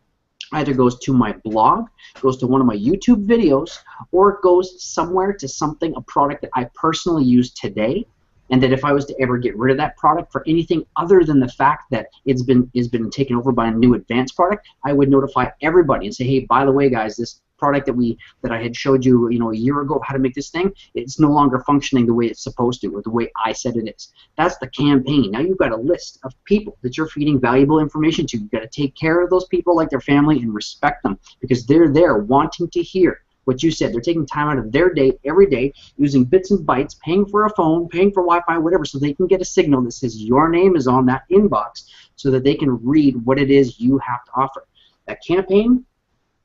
either goes to my blog, goes to one of my YouTube videos, or it goes somewhere to something, a product that I personally use today. And that if I was to ever get rid of that product for anything other than the fact that it's been taken over by a new advanced product, I would notify everybody and say, hey, by the way, guys, this product that I had showed you, a year ago how to make this thing, it's no longer functioning the way it's supposed to, or the way I said it is. That's the campaign. Now you've got a list of people that you're feeding valuable information to. You've got to take care of those people like their family and respect them, because they're there wanting to hear what you said. They're taking time out of their day, every day, using bits and bytes, paying for a phone, paying for Wi-Fi, whatever, so they can get a signal that says your name is on that inbox so that they can read what it is you have to offer. That campaign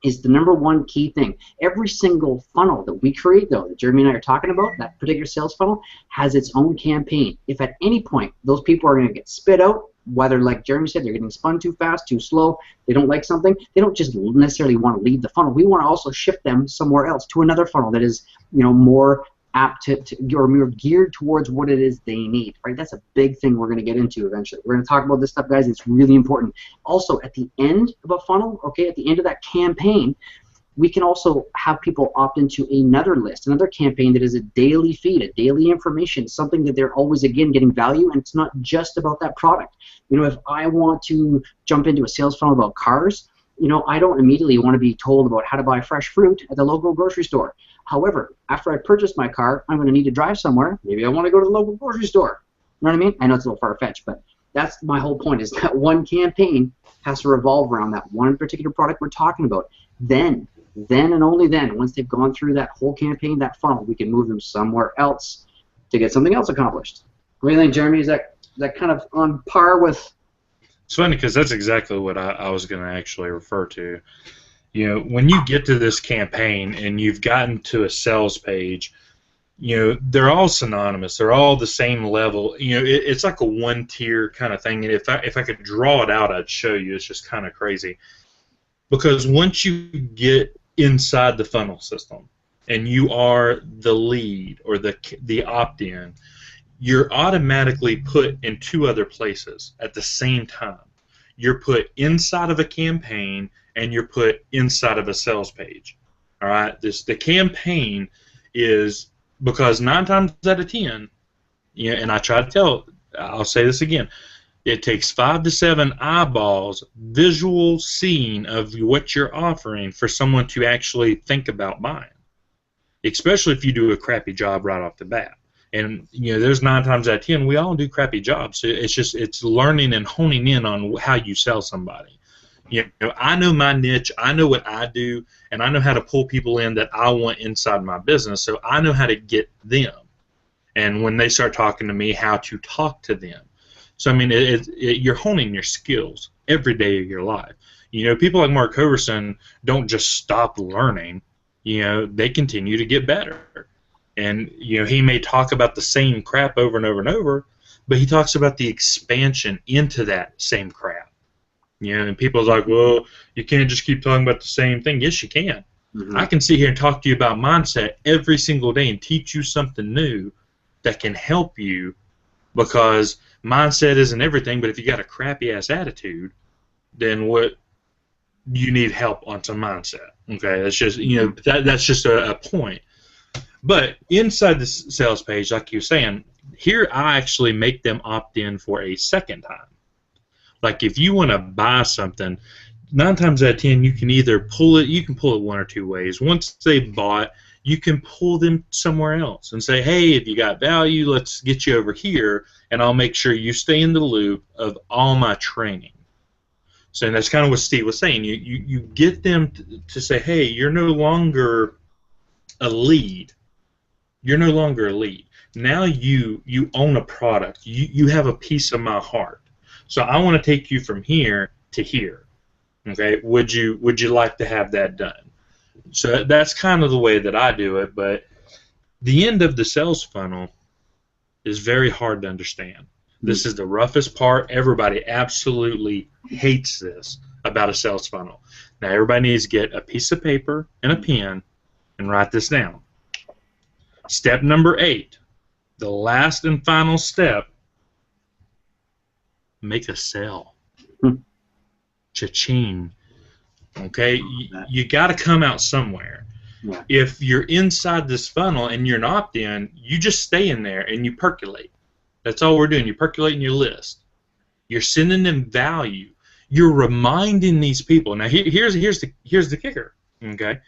is the #1 key thing. Every single funnel that we create, though, that Jeremy and I are talking about, that particular sales funnel, has its own campaign. If at any point those people are going to get spit out, whether, like Jeremy said, they're getting spun too fast, too slow, they don't like something, they don't just necessarily want to leave the funnel. We want to also shift them somewhere else to another funnel that is, more apt to or more geared towards what it is they need, right? That's a big thing we're going to get into eventually. We're going to talk about this stuff, guys. It's really important. Also, at the end of a funnel, okay, at the end of that campaign, we can also have people opt into another list, another campaign that is a daily feed, a daily information, something that they're always, again, getting value, and it's not just about that product. If I want to jump into a sales funnel about cars, I don't immediately want to be told about how to buy fresh fruit at the local grocery store. However, after I purchase my car, I'm going to need to drive somewhere. Maybe I want to go to the local grocery store. You know what I mean? I know it's a little far-fetched, but that's my whole point, is that one campaign has to revolve around that one particular product we're talking about. Then and only then, once they've gone through that whole campaign, that funnel, we can move them somewhere else to get something else accomplished. What do you think, Jeremy? Is that kind of on par with? It's funny because that's exactly what I was going to actually refer to. When you get to this campaign and you've gotten to a sales page, they're all synonymous. They're all the same level. It's like a one-tier kind of thing. And if I could draw it out, I'd show you. It's just kind of crazy. Because once you get inside the funnel system and you are the lead or the opt-in, you're automatically put in two other places at the same time. You're put inside of a campaign and you're put inside of a sales page. All right, the campaign is, because 9 times out of 10, and I'll say this again, it takes 5 to 7 eyeballs, visual seeing of what you're offering for someone to actually think about buying, especially if you do a crappy job right off the bat. And there's 9 times out of 10 we all do crappy jobs. So it's learning and honing in on how you sell somebody. I know my niche, I know what I do, and I know how to pull people in that I want inside my business. So I know how to get them, and when they start talking to me, how to talk to them. So I mean, you're honing your skills every day of your life. People like Mark Hoverson don't just stop learning. They continue to get better. And he may talk about the same crap over and over and over, but he talks about the expansion into that same crap. And people are like, well, you can't just keep talking about the same thing. Yes, you can. Mm-hmm. I can sit here and talk to you about mindset every single day and teach you something new that can help you, because mindset isn't everything. But if you got a crappy ass attitude, then what? You need help on some mindset. Okay, that's just that's just a point. But inside the sales page, like you're saying, here I actually make them opt in for a second time. Like if you want to buy something, 9 times out of 10 you can either pull it. You can pull it one or two ways. Once they've bought, you can pull them somewhere else and say, hey, if you got value, let's get you over here, and I'll make sure you stay in the loop of all my training. So that's kind of what Steve was saying. You get them to say, hey, you're no longer a lead. You're no longer a lead. Now you own a product. You have a piece of my heart. So I want to take you from here to here. Okay, would you like to have that done? So that's kind of the way that I do it. But the end of the sales funnel is very hard to understand. This is the roughest part. Everybody absolutely hates this about a sales funnel. Now, everybody needs to get a piece of paper and a pen and write this down. Step number 8, the last and final step, make a sale. Cha-ching. Okay? You got to come out somewhere. Yeah. If you're inside this funnel and you're an opt-in, you just stay in there and you percolate. That's all we're doing. You're percolating your list. You're sending them value. You're reminding these people. Now, here's the kicker. Okay,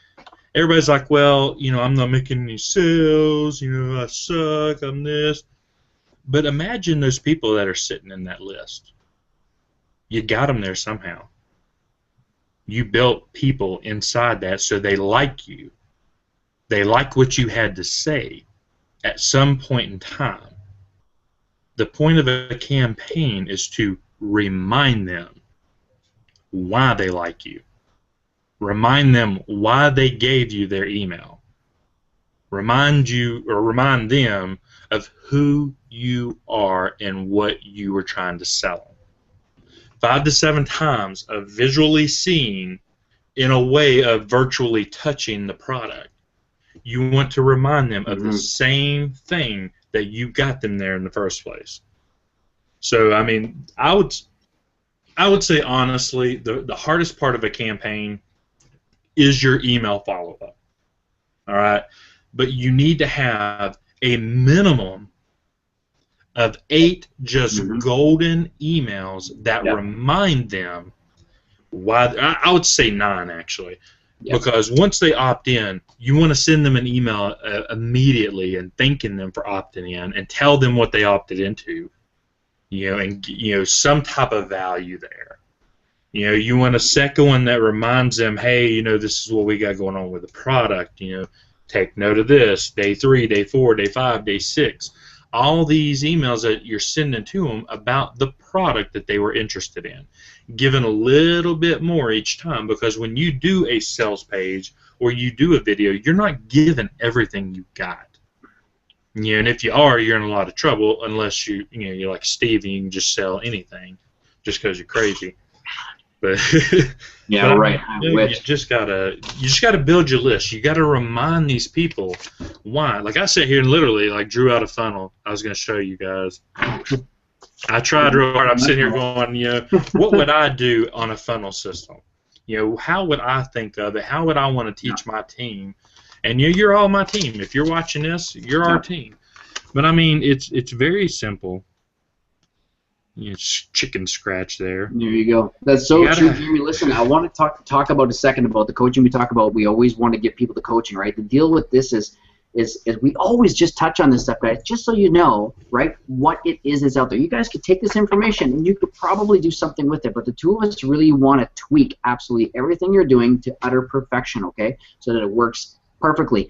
everybody's like, well, I'm not making any sales. I suck. I'm this. But imagine those people that are sitting in that list. You got them there somehow. You built people inside that so they like you. They like what you had to say at some point in time. The point of a campaign is to remind them why they like you. Remind them why they gave you their email. Remind them of who you are and what you were trying to sell them. 5 to 7 times of visually seeing in a way of virtually touching the product. You want to remind them of the same thing that you got them there in the first place. So, I mean, I would say honestly, the hardest part of a campaign is your email follow-up. All right? But you need to have a minimum of 8 just golden emails that remind them why. I would say 9, actually. Because once they opt in, you want to send them an email immediately and thanking them for opting in and tell them what they opted into, and some type of value there. You want a second one that reminds them, hey, this is what we got going on with the product. Take note of this. Day 3, day 4, day 5, day 6. All these emails that you're sending to them about the product that they were interested in. Given a little bit more each time, because when you do a sales page or you do a video, you're not given everything you got. And if you are, you're in a lot of trouble unless you're like Steve and you can just sell anything just because you're crazy. But yeah, right. You just gotta build your list. You gotta remind these people why. Like I sat here and literally drew out a funnel. I was gonna show you guys. I tried real hard. I'm sitting here going, what would I do on a funnel system? How would I think of it? How would I want to teach my team? And you're all my team. If you're watching this, you're our team. But I mean, it's very simple. It's chicken scratch there. There you go. That's so true, Jeremy. Listen, I want to talk about a second about the coaching. We always want to get people to coaching, right? The deal with this is we always just touch on this stuff, guys, just so you know, right, what it is out there. You guys could take this information and you could probably do something with it, but the two of us really want to tweak absolutely everything you're doing to utter perfection, okay, so that it works perfectly.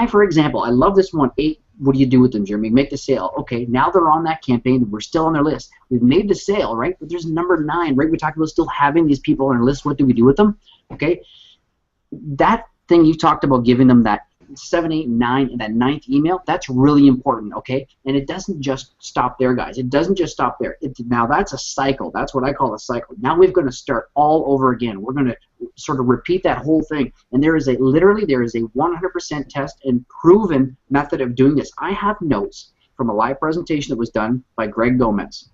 For example, I love this one, 8. What do you do with them, Jeremy? Make the sale. Okay, now they're on that campaign. We're still on their list. We've made the sale, right? But there's number 9, right? We talked about still having these people on our list. What do we do with them? Okay, that thing you talked about, giving them that 7, 8, 9, and that 9th email, that's really important, okay? And it doesn't just stop there, guys. It doesn't just stop there. Now that's a cycle. That's what I call a cycle. Now we're going to start all over again. We're going to sort of repeat that whole thing. And there is a 100% test and proven method of doing this. I have notes from a live presentation that was done by Greg Gomez.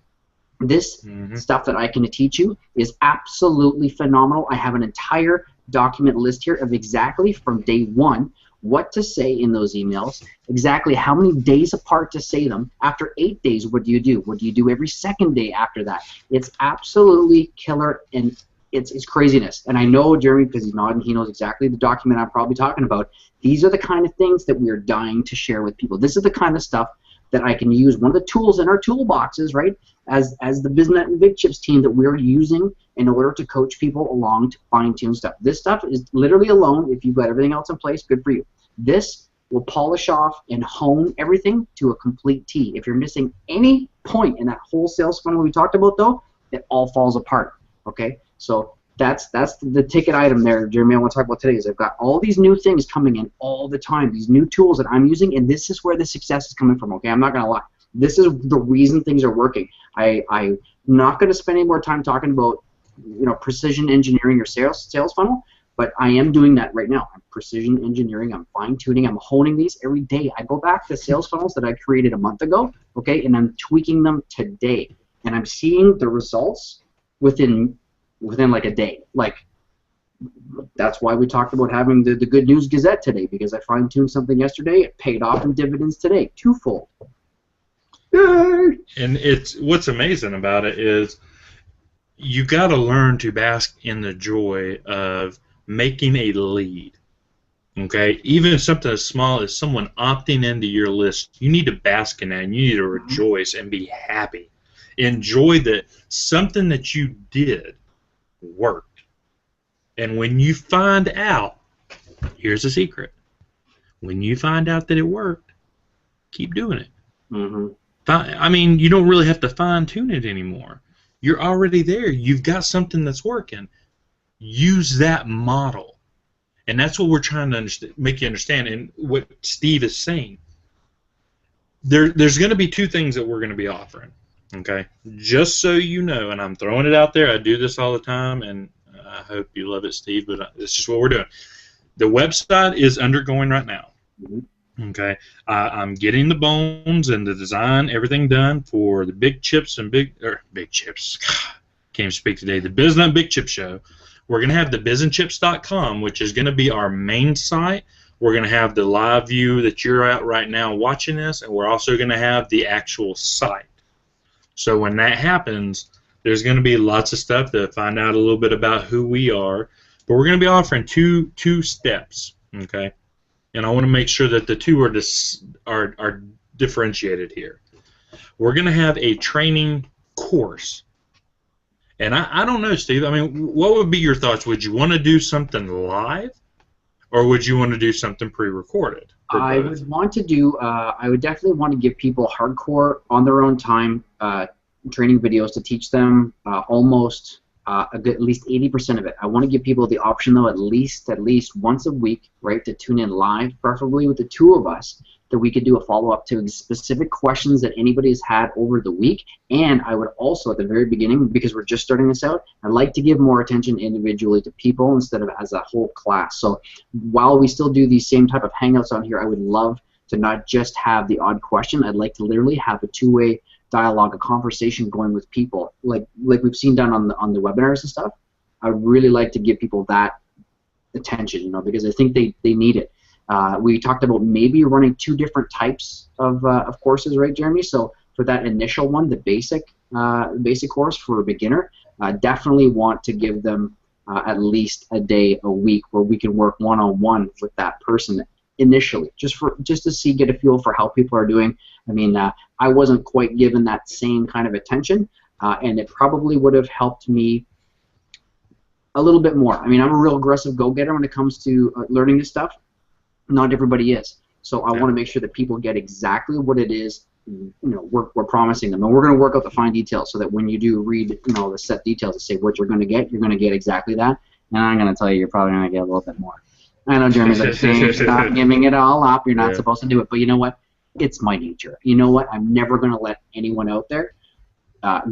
This stuff that I can teach you is absolutely phenomenal. I have an entire document list here of exactly from day 1 what to say in those emails, exactly how many days apart to say them. After 8 days, what do you do? What do you do every second day after that? It's absolutely killer, and it's craziness. And I know Jeremy, because he's nodding, he knows exactly the document I'm probably talking about. These are the kind of things that we are dying to share with people. This is the kind of stuff that I can use, one of the tools in our toolboxes, right, as the Biznutt and BigChips team that we're using in order to coach people along to fine-tune stuff. This stuff is literally alone. If you've got everything else in place, good for you. This will polish off and hone everything to a complete T. If you're missing any point in that whole sales funnel we talked about, though, it all falls apart, okay? So That's the ticket item there, Jeremy. I want to talk about today is I've got all these new things coming in all the time, these new tools that I'm using, and this is where the success is coming from. Okay, I'm not gonna lie. This is the reason things are working. I'm not gonna spend any more time talking about precision engineering or sales funnel, but I am doing that right now. I'm precision engineering. I'm fine tuning. I'm honing these every day. I go back to sales funnels that I created a month ago, okay, and I'm tweaking them today, and I'm seeing the results within like a day. Like, that's why we talked about having the Good News Gazette today, because I fine-tuned something yesterday. It paid off in dividends today, twofold. Yay! And what's amazing about it is you got to learn to bask in the joy of making a lead. Okay, even something as small as someone opting into your list, you need to bask in that, and you need to rejoice and be happy. Enjoy that something that you did worked. And when you find out, here's a secret. When you find out that it worked, keep doing it. Mm-hmm. I mean, you don't really have to fine-tune it anymore. You're already there. You've got something that's working. Use that model. And that's what we're trying to make you understand. And what Steve is saying, there's going to be two things that we're going to be offering. Okay? Just so you know, and I'm throwing it out there. I do this all the time, and I hope you love it, Steve, but it's just what we're doing. The website is undergoing right now. Mm-hmm. Okay? I'm getting the bones and the design, everything done for the BigChips and BigChips. Can't even speak today. The Biznutt and BigChips show. We're going to have the bizandchips.com, which is going to be our main site. We're going to have the live view that you're at right now watching this, and we're also going to have the actual site. So when that happens, there's going to be lots of stuff to find out a little bit about who we are. But we're going to be offering two steps, okay? And I want to make sure that the two are differentiated here. We're going to have a training course. And I don't know, Steve. I mean, what would be your thoughts? Would you want to do something live, or would you want to do something pre-recorded? I would want to do. I would definitely want to give people hardcore on their own time training videos to teach them almost at least 80% of it. I want to give people the option, though, at least once a week, right, to tune in live, preferably with the two of us, that we could do a follow-up to specific questions that anybody has had over the week. And I would also, at the very beginning, because we're just starting this out, I'd like to give more attention individually to people instead of as a whole class. So while we still do these same type of hangouts on here, I would love to not just have the odd question. I'd like to literally have a two-way dialogue, a conversation going with people, like we've seen done on the webinars and stuff. I'd really like to give people that attention, because I think they need it. We talked about maybe running two different types of courses, right, Jeremy? So for that initial one, the basic course for a beginner, definitely want to give them at least a day a week where we can work one-on-one with that person initially, just to get a feel for how people are doing. I mean, I wasn't quite given that same kind of attention, and it probably would have helped me a little bit more. I mean, I'm a real aggressive go-getter when it comes to learning this stuff. Not everybody is. So I want to make sure that people get exactly what it is, we're promising them. And we're going to work out the fine details so that when you do read, the set details that say what you're going to get exactly that. And I'm going to tell you, you're probably going to get a little bit more. I know Jeremy's like saying, stop giving it all up. You're not supposed to do it. But you know what? It's my nature. You know what? I'm never going to let anyone out there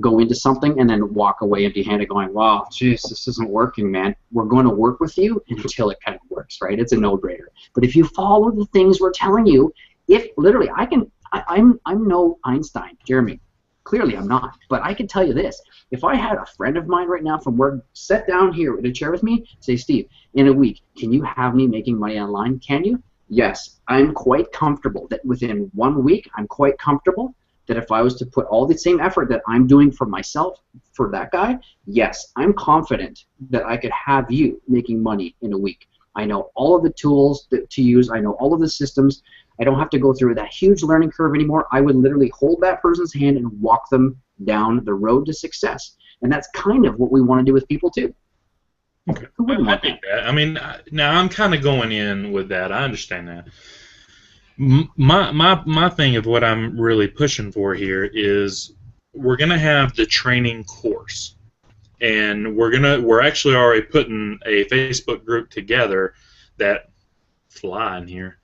go into something and then walk away empty-handed going, wow, geez, this isn't working, man. We're going to work with you until it kind of works, right? It's a no-brainer. But if you follow the things we're telling you, if literally I'm no Einstein, Jeremy. Clearly I'm not. But I can tell you this. If I had a friend of mine right now from work sit down here in a chair with me, say, Steve, in a week, can you have me making money online? Can you? Yes. I'm quite comfortable that within 1 week, I'm quite comfortable that if I was to put all the same effort that I'm doing for myself, for that guy, yes, I'm confident that I could have you making money in a week. I know all of the tools to use. I know all of the systems. I don't have to go through that huge learning curve anymore. I would literally hold that person's hand and walk them down the road to success. And that's kind of what we want to do with people too. Okay. I think that. I mean, now I'm kind of going in with that. I understand that. My thing of what I'm really pushing for here is we're going to have the training course. and we're actually already putting a Facebook group together that fly in here.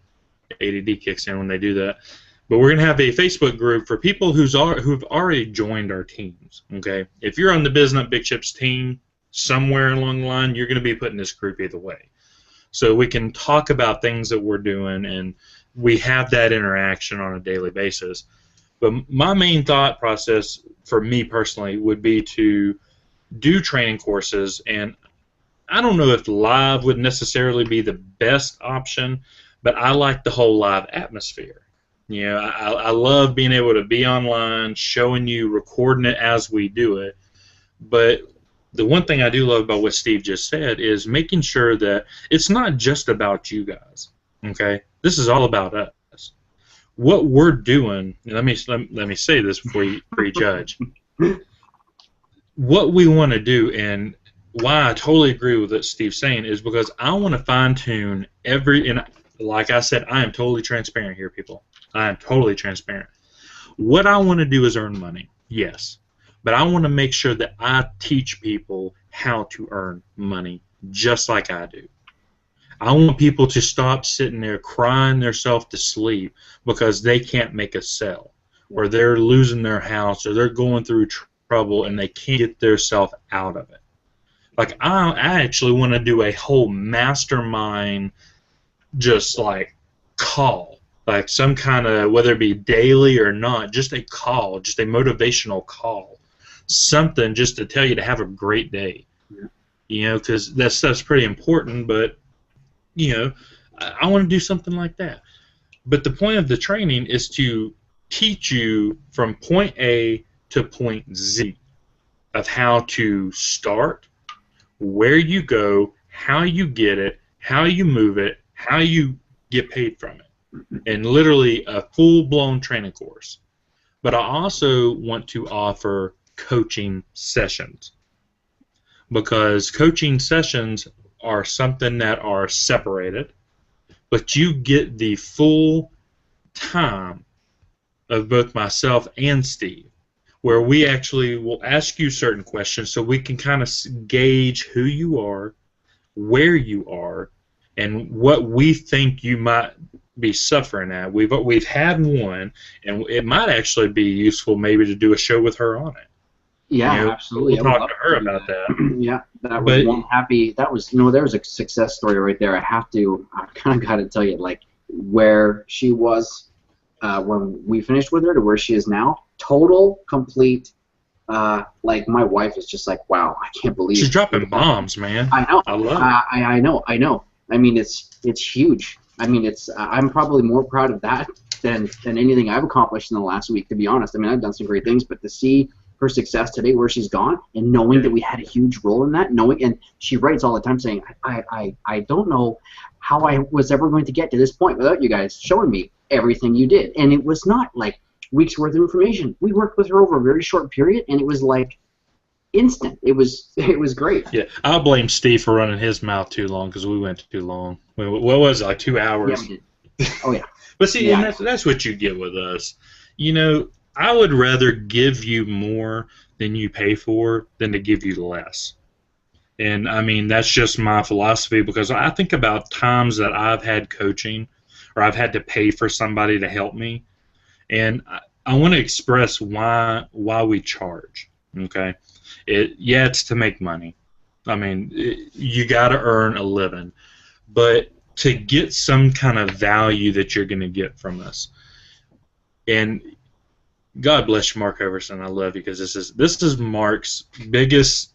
ADD kicks in when they do that. But we're going to have a Facebook group for people who've already joined our teams. Okay, if you're on the Biznutt BigChips team, somewhere along the line, you're going to be put in this group either way. So we can talk about things that we're doing, and we have that interaction on a daily basis. But my main thought process for me personally would be to do training courses, and I don't know if live would necessarily be the best option, but I like the whole live atmosphere. You know, I love being able to be online, showing you, recording it as we do it. But the one thing I do love about what Steve just said is making sure that it's not just about you guys. Okay, this is all about us. What we're doing. Let me say this before you prejudge. What we want to do, and why I totally agree with what Steve's saying, is because I want to fine tune and like I said, I am totally transparent here, people. I am totally transparent. What I want to do is earn money, yes, but I want to make sure that I teach people how to earn money just like I do. I want people to stop sitting there crying themselves to sleep because they can't make a sale, or they're losing their house, or they're going through trouble and they can't get themselves out of it. Like, I actually want to do a whole mastermind, just like call, like some kind of, whether it be daily or not, just a call, just a motivational call, something just to tell you to have a great day. Yeah. You know, because that stuff's pretty important. But you know, I want to do something like that. But the point of the training is to teach you from point A to point Z of how to start, where you go, how you get it, how you move it, how you get paid from it, and literally a full-blown training course. But I also want to offer coaching sessions, because coaching sessions are something that are separated, but you get the full time of both myself and Steve, where we actually will ask you certain questions so we can kind of gauge who you are, where you are, and what we think you might be suffering at. We've had one, and it might actually be useful maybe to do a show with her on it. Yeah, you know, absolutely. We'll talk to her about that. Yeah, that was one happy. That was, you know, there was a success story right there. I kind of got to tell you, like, where she was when we finished with her to where she is now. Total, complete. Like, my wife is just like, wow, I can't believe she's dropping bombs, man. I know. I love it. I know. I mean, it's huge. I mean, I'm probably more proud of that than anything I've accomplished in the last week, to be honest. I mean, I've done some great things, but to see her success today, where she's gone, and knowing that we had a huge role in that, and she writes all the time saying, I don't know how I was ever going to get to this point without you guys showing me everything you did. And it was not like weeks worth of information. We worked with her over a very short period, and it was like instant. It was great. Yeah, I'll blame Steve for running his mouth too long, because we went too long. What was it, like 2 hours? Yeah, we did. Oh yeah. But see, and that's what you get with us. You know, I would rather give you more than you pay for than to give you less. And, I mean, that's just my philosophy, because I think about times that I've had coaching, or I've had to pay for somebody to help me, and I want to express why we charge, okay? It's to make money. I mean, you got to earn a living. But to get some kind of value that you're going to get from us. And God bless you, Mark Everson. I love you, because this is Mark's biggest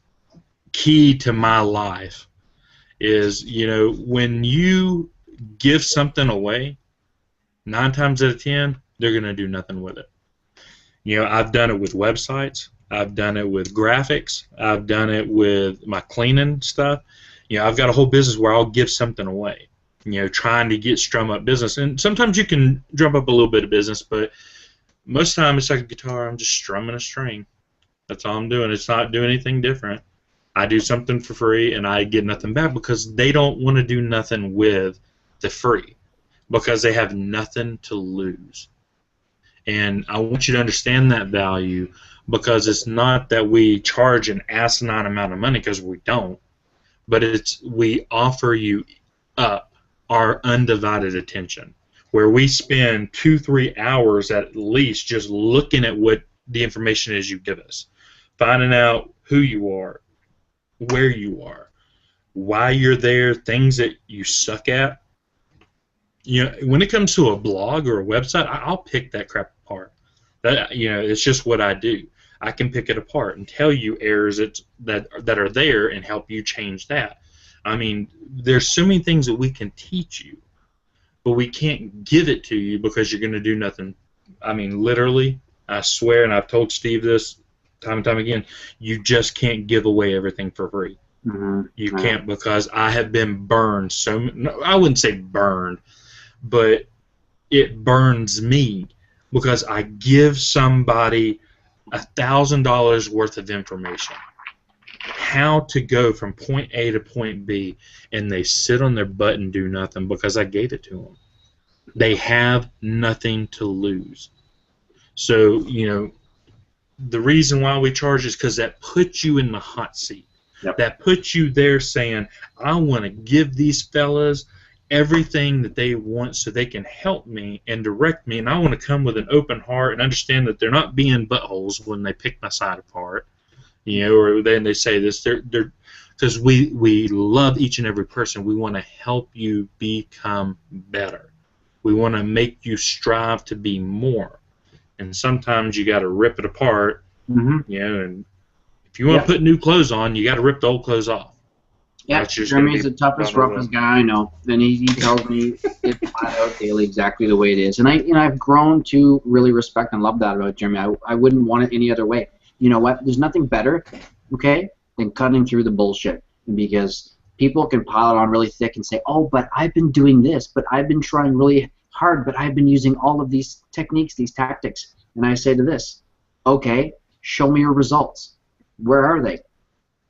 key to my life. Is, you know, when you give something away, 9 times out of 10, they're gonna do nothing with it. You know, I've done it with websites. I've done it with graphics. I've done it with my cleaning stuff. You know, I've got a whole business where I'll give something away. You know, trying to strum up business, and sometimes you can drum up a little bit of business, but most of the time it's like a guitar. I'm just strumming a string. That's all I'm doing. It's not doing anything different. I do something for free, and I get nothing back, because they don't want to do nothing with the free, because they have nothing to lose. And I want you to understand that value, because it's not that we charge an asinine amount of money, because we don't, but it's we offer you up our undivided attention, where we spend 2-3 hours at least just looking at what the information is you give us, finding out who you are, where you are, why you're there, things that you suck at. You know, when it comes to a blog or a website, I'll pick that crap apart. That, you know, it's just what I do. I can pick it apart and tell you errors that are there and help you change that. I mean, there's so many things that we can teach you, but we can't give it to you because you're going to do nothing. I mean, literally, I swear, and I've told Steve this time and time again, you just can't give away everything for free. Mm-hmm. You can't, because I have been burned no, I wouldn't say burned, but it burns me because I give somebody $1,000 worth of information, how to go from point A to point B, and they sit on their butt and do nothing because I gave it to them. They have nothing to lose. So, you know, the reason why we charge is because that puts you in the hot seat. Yep. That puts you there saying, I want to give these fellas everything that they want so they can help me and direct me, and I want to come with an open heart and understand that they're not being buttholes when they pick my side apart, you know, or then they say this, they're because we love each and every person. We want to help you become better. We want to make you strive to be more, and sometimes you got to rip it apart, Mm-hmm. you know, and if you want to put new clothes on, you got to rip the old clothes off. Yeah, Jeremy's the toughest, roughest guy I know. And he tells me it flat out daily exactly the way it is. And I've grown to really respect and love that about Jeremy. I wouldn't want it any other way. You know what? There's nothing better, okay, than cutting through the bullshit. Because people can pile it on really thick and say, oh, but I've been doing this, but I've been trying really hard, but I've been using all of these techniques, these tactics. And I say to this, okay, show me your results. Where are they?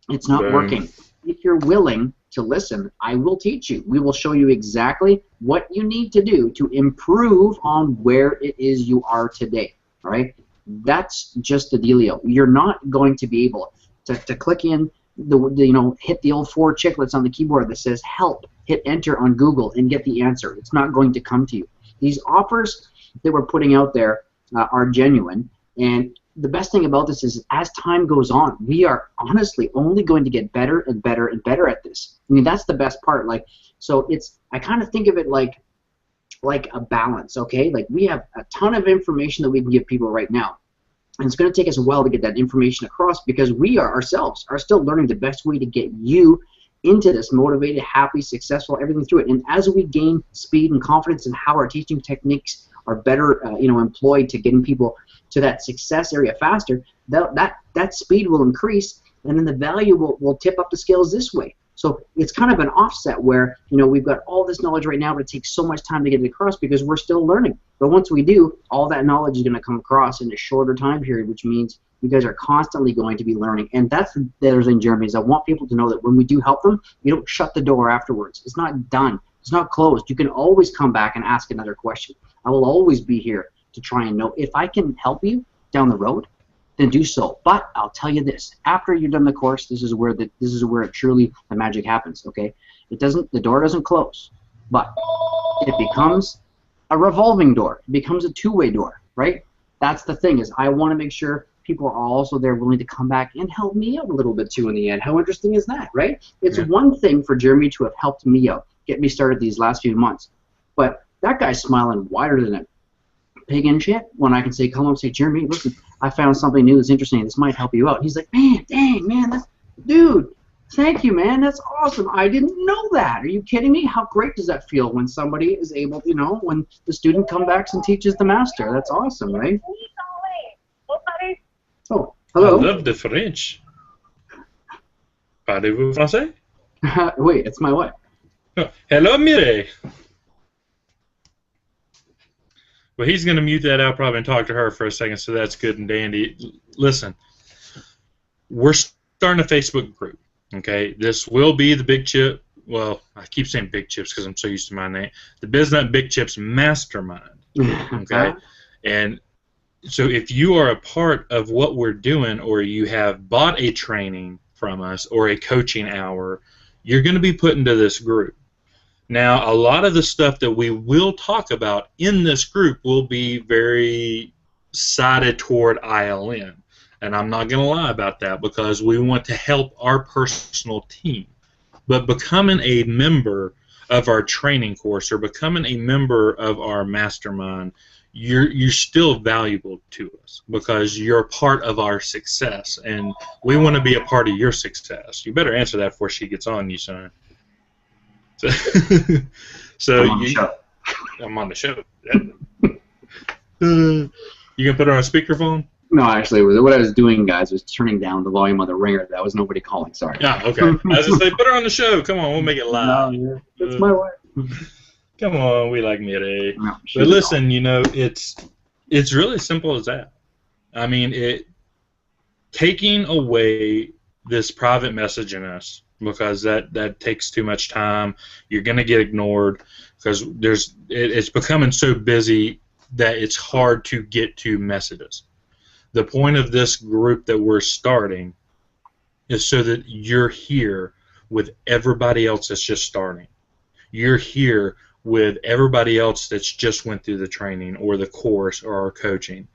It's not working. If you're willing to listen, I will teach you. We will show you exactly what you need to do to improve on where it is you are today. All right? That's just the dealio. You're not going to be able to click in, hit the old 4 chiclets on the keyboard that says help, hit enter on Google, and get the answer. It's not going to come to you. These offers that we're putting out there are genuine, and the best thing about this is as time goes on, we are honestly only going to get better and better and better at this. I mean, that's the best part. Like, so I kind of think of it like a balance, okay? Like, we have a ton of information that we can give people right now. And it's going to take us a while to get that information across because we ourselves are still learning the best way to get you into this motivated, happy, successful, everything through it. And as we gain speed and confidence in how our teaching techniques are better employed to getting people to that success area faster, that speed will increase, and then the value will tip up the scales this way. So it's kind of an offset where, we've got all this knowledge right now, but it takes so much time to get it across because we're still learning. But once we do, all that knowledge is going to come across in a shorter time period, which means you guys are constantly going to be learning. And that's the other thing, Jeremy, is I want people to know that when we do help them, we don't shut the door afterwards. It's not done. It's not closed. You can always come back and ask another question. I will always be here to try and know if I can help you down the road, then do so. But I'll tell you this: after you've done the course, this is where it truly the magic happens. Okay, the door doesn't close, but it becomes a revolving door. It becomes a two-way door, right? That's the thing, is I want to make sure people are also there willing to come back and help me out a little bit too in the end. How interesting is that, right? It's one thing for Jeremy to have helped me out, get me started these last few months, but that guy's smiling wider than a pig in shit when I can say, come on, say, Jeremy, listen, I found something new that's interesting. This might help you out. And he's like, man, dang, man, dude, thank you, man. That's awesome. I didn't know that. Are you kidding me? How great does that feel when somebody is able, when the student comes back and teaches the master? That's awesome, right? Oh, hello. I love the French. Parlez-vous français? Wait, it's my wife. Oh, hello, Mireille. Well, he's going to mute that out probably and talk to her for a second, so that's good and dandy. Listen, we're starting a Facebook group, okay? This will be the Big Chip, well, I keep saying Big Chips because I'm so used to my name, the Biznutt and BigChips Mastermind, okay? And So if you are a part of what we're doing, or you have bought a training from us or a coaching hour, you're going to be put into this group. Now, a lot of the stuff that we will talk about in this group will be very sided toward ILN. And I'm not going to lie about that, because we want to help our personal team. But becoming a member of our training course or becoming a member of our mastermind, you're still valuable to us, because you're part of our success, and we want to be a part of your success. You better answer that before she gets on you, son. So, so I'm on the show. I'm on the show. You gonna put her on speakerphone? No, actually, what I was doing, guys, was turning down the volume of the ringer. That was nobody calling. Sorry. Yeah, okay. I was just say, put her on the show. Come on, we'll make it live. No, yeah. It's my wife. Come on, we like Midday. No, But listen, it's really simple as that. I mean, taking away this private messaging us, because that takes too much time. You're gonna get ignored, because it's becoming so busy that it's hard to get to messages. The point of this group that we're starting is so that you're here with everybody else that's just starting. You're here with everybody else that's just went through the training or the course or our coaching.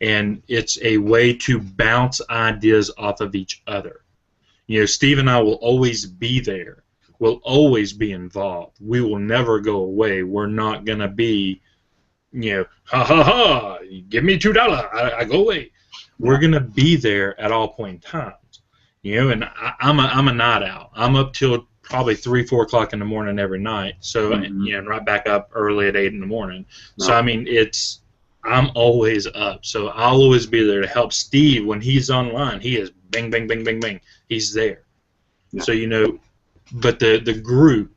And it's a way to bounce ideas off of each other. Steve and I will always be there. We'll always be involved. We will never go away. We're not going to be, ha ha ha, give me $2, I go away. We're going to be there at all point in times. And I'm a night owl. I'm up till probably 3, 4 o'clock in the morning every night. So, and right back up early at 8 in the morning. No. So, I mean, I'm always up. So I'll always be there to help Steve when he's online. He is bang, bang, bang, bang, bang. He's there. Yeah. So, but the group,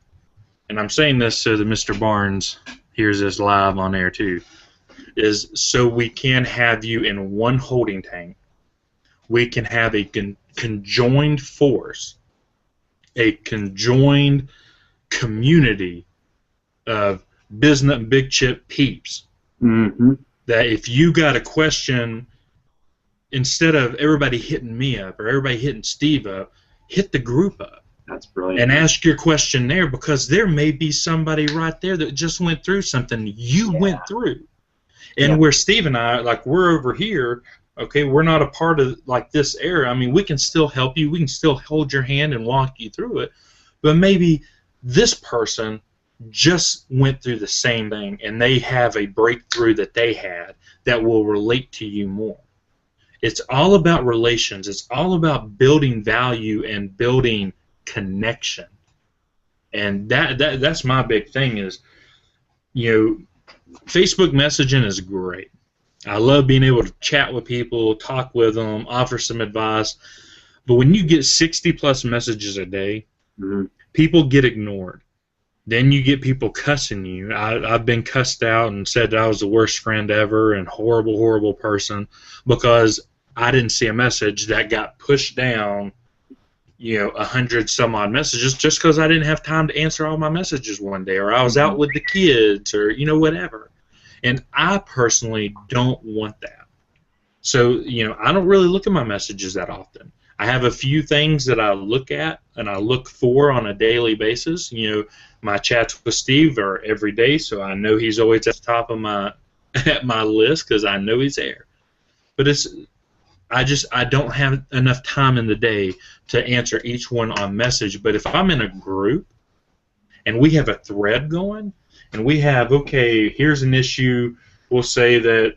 and I'm saying this so that Mr. Barnes hears this live on air too, is so we can have you in one holding tank. We can have a conjoined force, a conjoined community of Biznutt and BigChip peeps. Mm-hmm. That if you got a question, instead of everybody hitting me up or everybody hitting Steve up, hit the group up. That's brilliant. And ask your question there, because there may be somebody right there that just went through something you went through. And where Steve and I, like, we're over here, okay, we're not a part of, like, this era. I mean, we can still help you. We can still hold your hand and walk you through it. But maybe this person just went through the same thing, and they have a breakthrough that they had that will relate to you more. It's all about relations. It's all about building value and building connection. And that's my big thing is, Facebook messaging is great. I love being able to chat with people, talk with them, offer some advice. But when you get 60-plus messages a day, people get ignored. Then you get people cussing you. I've been cussed out and said that I was the worst friend ever and horrible, horrible person because I didn't see a message that got pushed down, 100 some odd messages just because I didn't have time to answer all my messages one day, or I was out with the kids, or whatever. And I personally don't want that. So, I don't really look at my messages that often. I have a few things that I look at and I look for on a daily basis. My chats with Steve are every day, so I know he's always at the top of my list because I know he's there. But I don't have enough time in the day to answer each one on message. But if I'm in a group and we have a thread going and we have, okay, here's an issue, we'll say that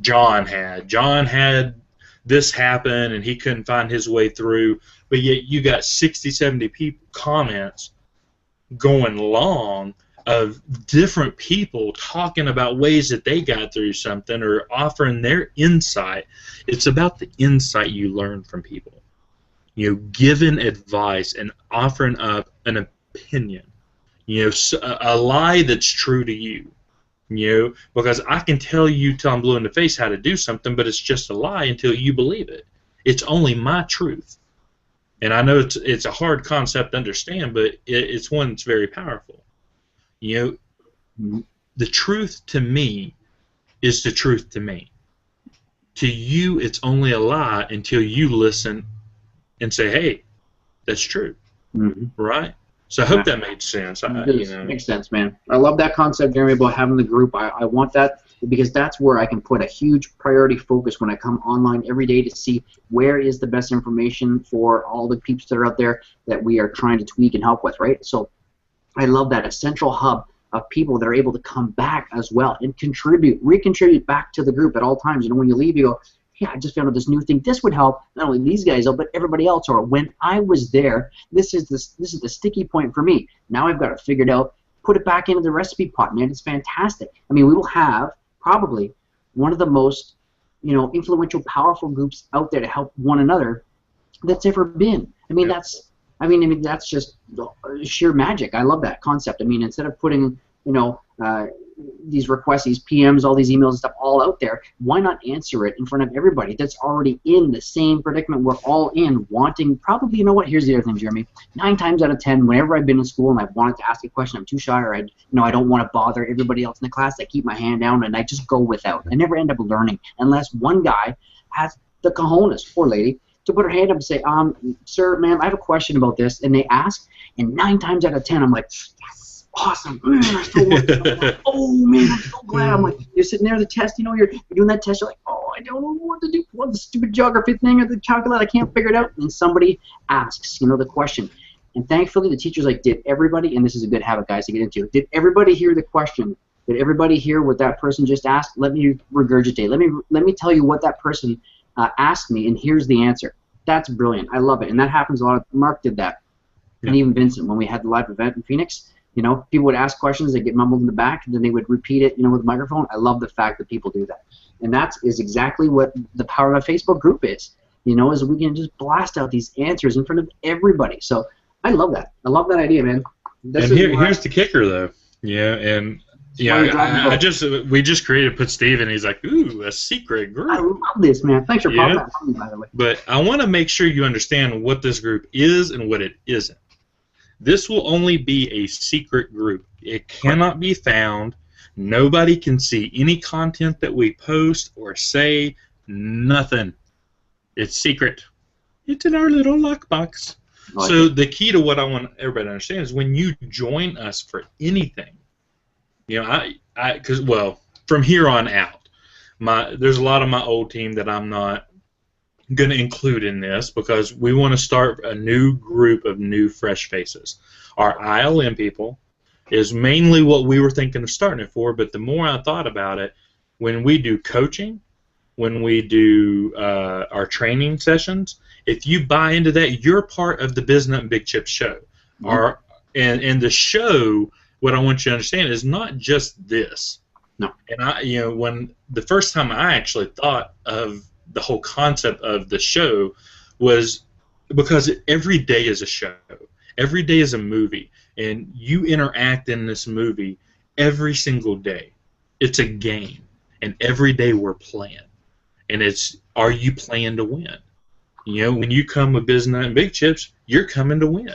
John had this happen and he couldn't find his way through, but yet you got 60, 70 people comments going long of different people talking about ways that they got through something or offering their insight. It's about the insight you learn from people. Giving advice and offering up an opinion. A lie that's true to you. Because I can tell you till I'm blue in the face how to do something, but it's just a lie until you believe it. It's only my truth. And I know it's a hard concept to understand, but it's one that's very powerful. The truth to me is the truth to me. to you it's only a lie until you listen and say, hey, that's true, right? So I hope that made sense. Makes sense, man. I love that concept, Jeremy, about having the group. I want that because that's where I can put a huge priority focus when I come online every day to see where is the best information for all the peeps that are out there that we are trying to tweak and help with, right? So I love that, a central hub of people that are able to come back as well and recontribute back to the group at all times. You know, when you leave, you go, yeah, I just found out this new thing. This would help not only these guys out, but everybody else. Or when I was there, this is the sticky point for me. Now I've got it figured out. Put it back into the recipe pot, man. It's fantastic. I mean, we will have probably one of the most, influential, powerful groups out there to help one another that's ever been. I mean, that's just sheer magic. I love that concept. I mean, instead of putting, these requests, these PMs, all these emails and stuff all out there, why not answer it in front of everybody that's already in the same predicament we're all in, wanting, probably, here's the other thing, Jeremy, 9 times out of 10, whenever I've been in school and I've wanted to ask a question, I'm too shy, or I don't want to bother everybody else in the class, I keep my hand down and I just go without. I never end up learning unless one guy has the cojones, or lady, to put her hand up and say, sir, ma'am, I have a question about this, and they ask, and 9 times out of 10, I'm like, yes, awesome, man, I still want to. I'm like, oh man, I'm so glad. I'm like, you're sitting there at the test, you're doing that test, you're like, oh, I don't know what to do, what the stupid geography thing or the calculate, I can't figure it out, and somebody asks, the question, and thankfully the teacher's like, did everybody, and this is a good habit, guys, to get into, did everybody hear the question? Did everybody hear what that person just asked? Let me regurgitate. Let me tell you what that person asked me, and here's the answer. That's brilliant. I love it, and that happens a lot. Mark did that, and even Vincent, when we had the live event in Phoenix, people would ask questions, they get mumbled in the back, and then they would repeat it, with a microphone. I love the fact that people do that, and that is exactly what the power of a Facebook group is. Is we can just blast out these answers in front of everybody. So I love that. I love that idea, man. Here's the kicker, though. We just put Steve in. He's like, ooh, a secret group. I love this, man. Thanks for popping that for me, by the way. But I want to make sure you understand what this group is and what it isn't. This will only be a secret group. It cannot be found. Nobody can see any content that we post or say. Nothing. It's secret. It's in our little lockbox. So the key to what I want everybody to understand is when you join us for anything, from here on out, there's a lot of my old team that I'm not going to include in this because we want to start a new group of new fresh faces. Our ILM people is mainly what we were thinking of starting it for, but the more I thought about it, when we do coaching, when we do our training sessions, if you buy into that, you're part of the Biznutt and BigChips show. And the show, what I want you to understand is not just this. No. And when the first time I actually thought of the whole concept of the show was because every day is a show. Every day is a movie. And you interact in this movie every single day. It's a game. And every day we're playing. And it's, are you playing to win? When you come with Biznutt and BigChips, you're coming to win.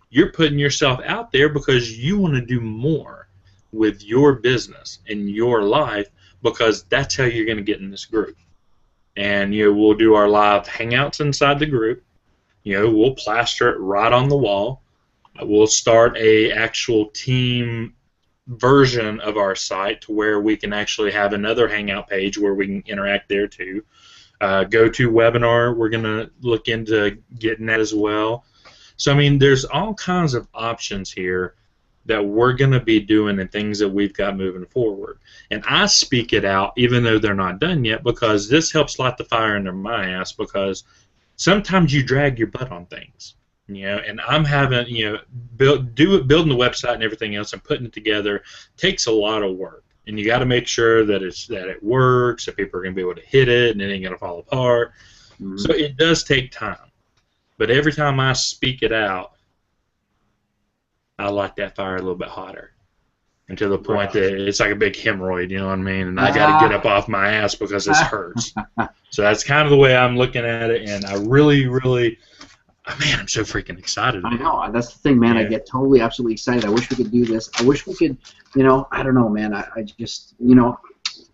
You're putting yourself out there because you want to do more with your business and your life because that's how you're going to get in this group. And we'll do our live hangouts inside the group. We'll plaster it right on the wall. We'll start a actual team version of our site to where we can actually have another hangout page where we can interact there too. GoToWebinar, we're going to look into getting that as well. So, I mean, there's all kinds of options here that we're going to be doing and things that we've got moving forward. And I speak it out even though they're not done yet because this helps light the fire under my ass because sometimes you drag your butt on things. And I'm having, building the website and everything else and putting it together takes a lot of work. And you got to make sure that it works, that people are going to be able to hit it, and it ain't going to fall apart. Mm-hmm. So it does take time. But every time I speak it out, I light that fire a little bit hotter. And to the point that it's like a big hemorrhoid, you know what I mean? And I got to get up off my ass because this hurts. So that's kind of the way I'm looking at it, and I really, really... Man, I'm so freaking excited. I know. That's the thing, man. Yeah. I get totally, absolutely excited. I wish we could do this. I wish we could, I don't know, man. I just,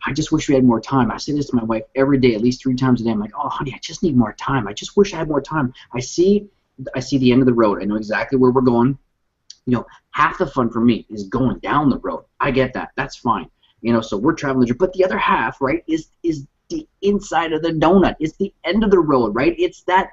I just wish we had more time. I say this to my wife every day, at least 3 times a day. I'm like, oh, honey, I just need more time. I just wish I had more time. I see the end of the road. I know exactly where we're going. You know, half the fun for me is going down the road. I get that. That's fine. You know, so we're traveling. But the other half, right, is the inside of the donut. It's the end of the road, right? It's that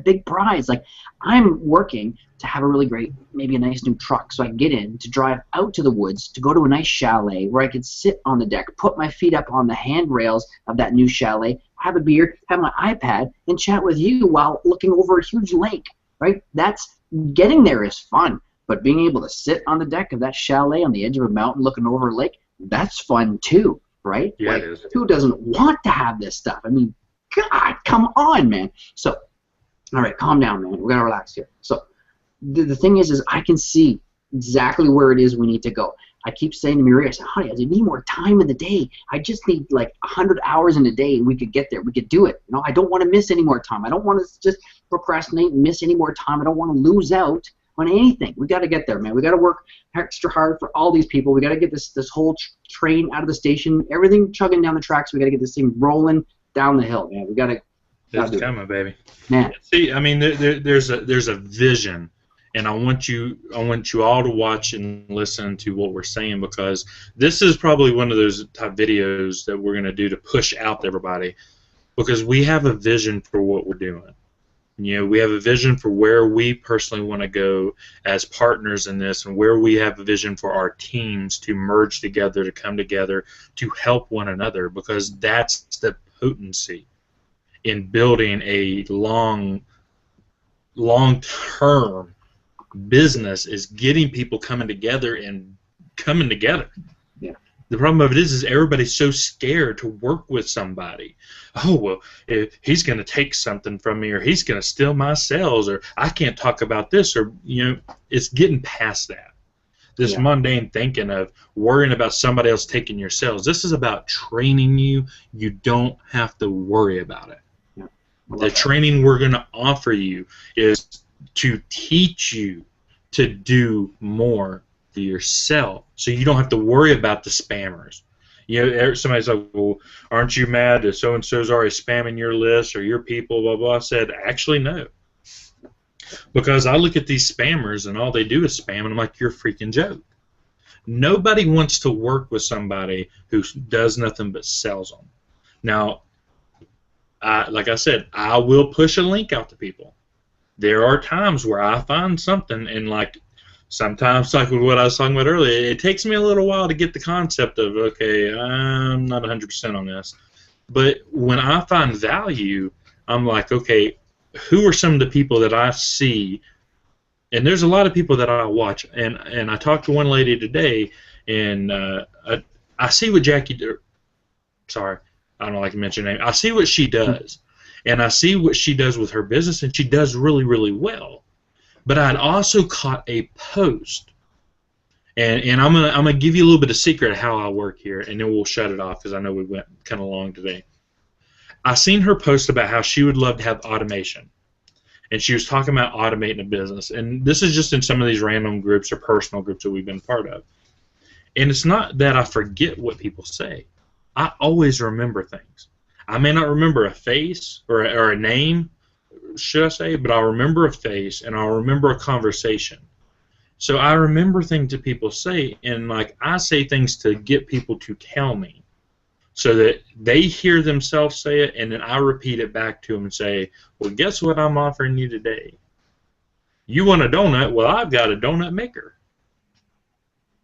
big prize. Like, I'm working to have a really great, maybe a nice new truck so I can get in, to drive out to the woods, to go to a nice chalet where I can sit on the deck, put my feet up on the handrails of that new chalet, have a beer, have my iPad, and chat with you while looking over a huge lake, right? That's, getting there is fun, but being able to sit on the deck of that chalet on the edge of a mountain looking over a lake, that's fun too, right? Yeah, like, it is. Who doesn't want to have this stuff? I mean, God, come on, man. So, all right, calm down, man. We gotta relax here. So, the thing is I can see exactly where it is we need to go. I keep saying to Maria, I said, honey, I need more time in the day. I just need like 100 hours in a day, and we could get there. We could do it. You know, I don't want to miss any more time. I don't want to just procrastinate and miss any more time. I don't want to lose out on anything. We got to get there, man. We got to work extra hard for all these people. We got to get this whole train out of the station, everything chugging down the tracks. We got to get this thing rolling down the hill, man. We got to. It's coming, baby. Man. See, I mean, there's a vision. And I want you all to watch and listen to what we're saying, because this is probably one of those type videos that we're going to do to push out to everybody, because we have a vision for what we're doing. You know, we have a vision for where we personally want to go as partners in this, and where we have a vision for our teams to merge together, to come together, to help one another, because that's the potency in building a long-term business, is getting people coming together and coming together. Yeah. The problem of it is everybody's so scared to work with somebody. Oh, well, if he's going to take something from me, or he's going to steal my sales, or I can't talk about this, or, you know, it's getting past that. This mundane thinking of worrying about somebody else taking your sales. This is about training you. You don't have to worry about it. Yeah. The training we're going to offer you is to teach you to do more for yourself, so you don't have to worry about the spammers. You know, somebody's like, well, aren't you mad that so-and-so's already spamming your list or your people, blah, blah. I said, actually, no. Because I look at these spammers, and all they do is spam, and I'm like, you're a freaking joke. Nobody wants to work with somebody who does nothing but sells them. Now, like I said, I will push a link out to people. There are times where I find something, and like sometimes, like what I was talking about earlier, it takes me a little while to get the concept of, okay, I'm not 100% on this. But when I find value, I'm like, okay, who are some of the people that I see? And there's a lot of people that I watch, and I talked to one lady today, and I see what sorry, I don't like to mention her name. I see what she does. And I see what she does with her business, and she does really, really well. But I'd also caught a post, and I'm gonna give you a little bit of secret of how I work here, and then we'll shut it off because I know we went kind of long today. I seen her post about how she would love to have automation, and she was talking about automating a business. And this is just in some of these random groups or personal groups that we've been part of. And it's not that I forget what people say. I always remember things. I may not remember a face or a name, should I say, but I'll remember a face, and I'll remember a conversation. So I remember things that people say, and like I say things to get people to tell me, so that they hear themselves say it, and then I repeat it back to them and say, well, guess what I'm offering you today? You want a donut? Well, I've got a donut maker,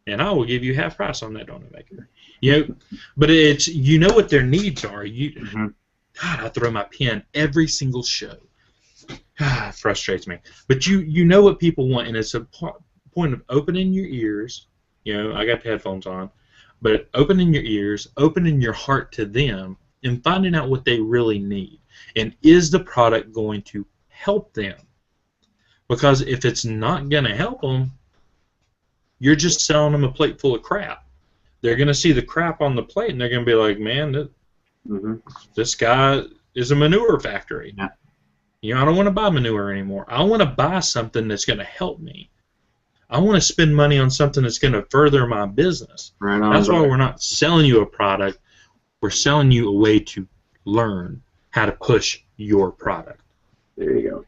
and I will give you half price on that donut maker. You know, but it's, you know what their needs are. God, I throw my pen every single show. It frustrates me. But you know what people want, and it's a point of opening your ears. You know, I got the headphones on, but opening your ears, opening your heart to them, and finding out what they really need. And is the product going to help them? Because if it's not going to help them, you're just selling them a plate full of crap. They're going to see the crap on the plate, and they're going to be like, man, this guy is a manure factory. Yeah. You know, I don't want to buy manure anymore. I want to buy something that's going to help me. I want to spend money on something that's going to further my business. Right on, that's brother. why we're not selling you a product. We're selling you a way to learn how to push your product. There you go.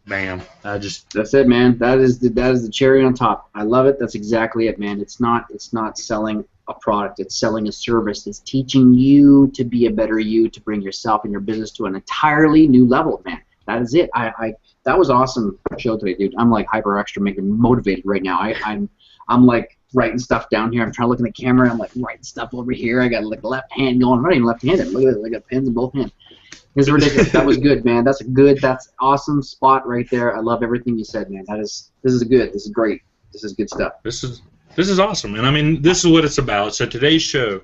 Bam. That's it, man. That is the cherry on top. I love it. That's exactly it, man. It's not selling a product. It's selling a service. It's teaching you to be a better you, to bring yourself and your business to an entirely new level, man. That is it. That was awesome show today, dude. I'm like hyper extra motivated right now. I'm like writing stuff down here. I'm trying to look in the camera. I'm like writing stuff over here. I got like left hand going. I'm not even left-handed. Look at it. I got pens in both hands. It's ridiculous. That was good, man. That's awesome spot right there. I love everything you said, man. This is good. This is great. This is good stuff. This is awesome. And I mean, this is what it's about. So today's show,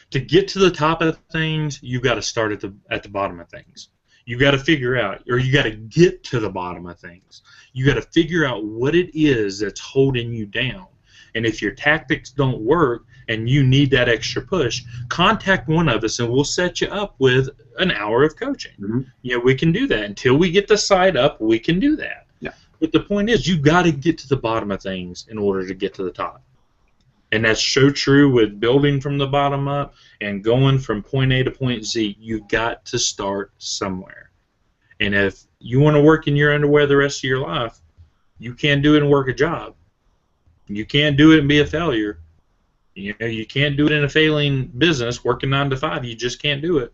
to get to the top of things, you got to start at the bottom of things. You got to figure out, or you got to get to the bottom of things. You got to figure out what it is that's holding you down. And if your tactics don't work and you need that extra push, contact one of us and we'll set you up with an hour of coaching. Mm-hmm. You know, we can do that. Until we get the site up, we can do that. Yeah. But the point is, you got to get to the bottom of things in order to get to the top. And that's so true with building from the bottom up and going from point A to point Z. You got to start somewhere. And if you want to work in your underwear the rest of your life, you can't do it and work a job. You can't do it and be a failure. You know, you can't do it in a failing business, working 9 to 5. You just can't do it.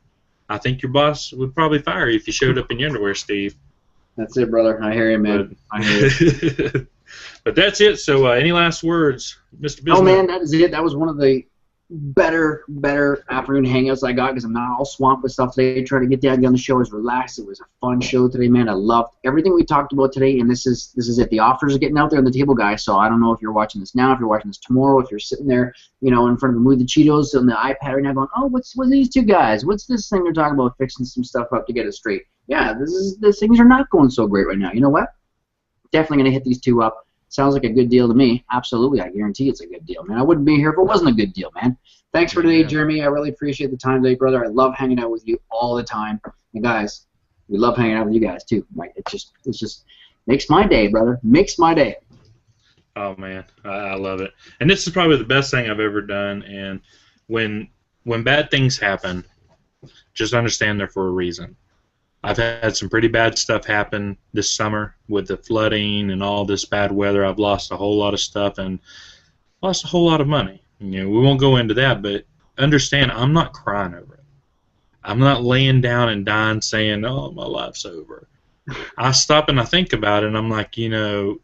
I think your boss would probably fire you if you showed up in your underwear, Steve. That's it, brother. I hear you, man. I hear you. But that's it. So any last words, Mr. Biznutt? Oh, man, that is it. That was one of the better afternoon hangouts I got because I'm not all swamped with stuff today. Trying to get down on the show is relaxed. It was a fun show today, man. I loved everything we talked about today, and this is it. The offers are getting out there on the table, guys. So I don't know if you're watching this now, if you're watching this tomorrow, if you're sitting there, you know, in front of the movie The Cheetos on the iPad right now, going, oh, what's these two guys? What's this thing they're talking about? Fixing some stuff up to get it straight. Yeah, these things are not going so great right now. You know what? Definitely gonna hit these two up. Sounds like a good deal to me. Absolutely, I guarantee it's a good deal, man. I wouldn't be here if it wasn't a good deal, man. Thanks for today, Jeremy. I really appreciate the time today, brother. I love hanging out with you all the time. And guys, we love hanging out with you guys too. Right? It just makes my day, brother. Makes my day. Oh man, I love it. And this is probably the best thing I've ever done. And when bad things happen, just understand they're for a reason. I've had some pretty bad stuff happen this summer with the flooding and all this bad weather. I've lost a whole lot of stuff and lost a whole lot of money. You know, we won't go into that, but understand I'm not crying over it. I'm not laying down and dying saying, oh, my life's over. I stop and I think about it, and I'm like, you know,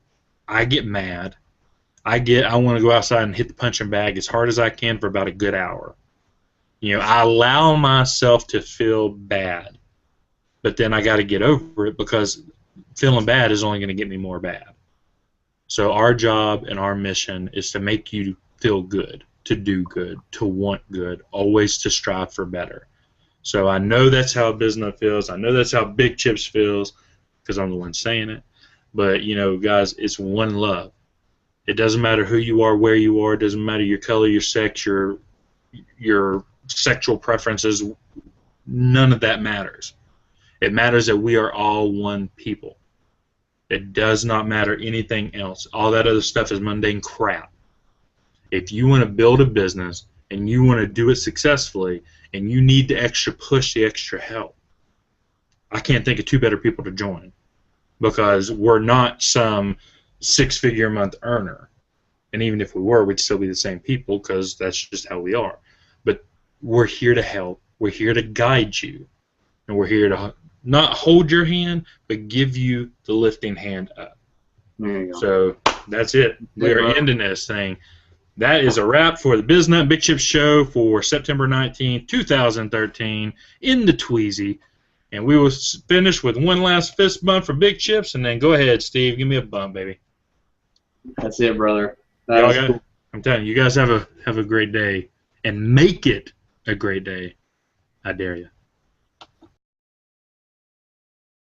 I get mad. I want to go outside and hit the punching bag as hard as I can for about a good hour. You know, I allow myself to feel bad. But then I got to get over it because feeling bad is only going to get me more bad. So our job and our mission is to make you feel good, to do good, to want good, always to strive for better. So I know that's how Biznutt feels. I know that's how BigChips feels because I'm the one saying it. But, you know, guys, it's one love. It doesn't matter who you are, where you are. It doesn't matter your color, your sex, your sexual preferences. None of that matters. It matters that we are all one people. It does not matter anything else. All that other stuff is mundane crap. If you want to build a business and you want to do it successfully and you need the extra push, the extra help, I can't think of two better people to join because we're not some six-figure-a-month earner. And even if we were, we'd still be the same people because that's just how we are. But we're here to help. We're here to guide you. And we're here to not hold your hand, but give you the lifting hand up. There you go. So that's it. We are ending this thing. That is a wrap for the Biznutt and BigChips show for September 19th, 2013 in the Tweezy. And we will finish with one last fist bump for BigChips, and then go ahead, Steve. Give me a bump, baby. That's it, brother. Cool. I'm telling you, you guys have a great day, and make it a great day. I dare you.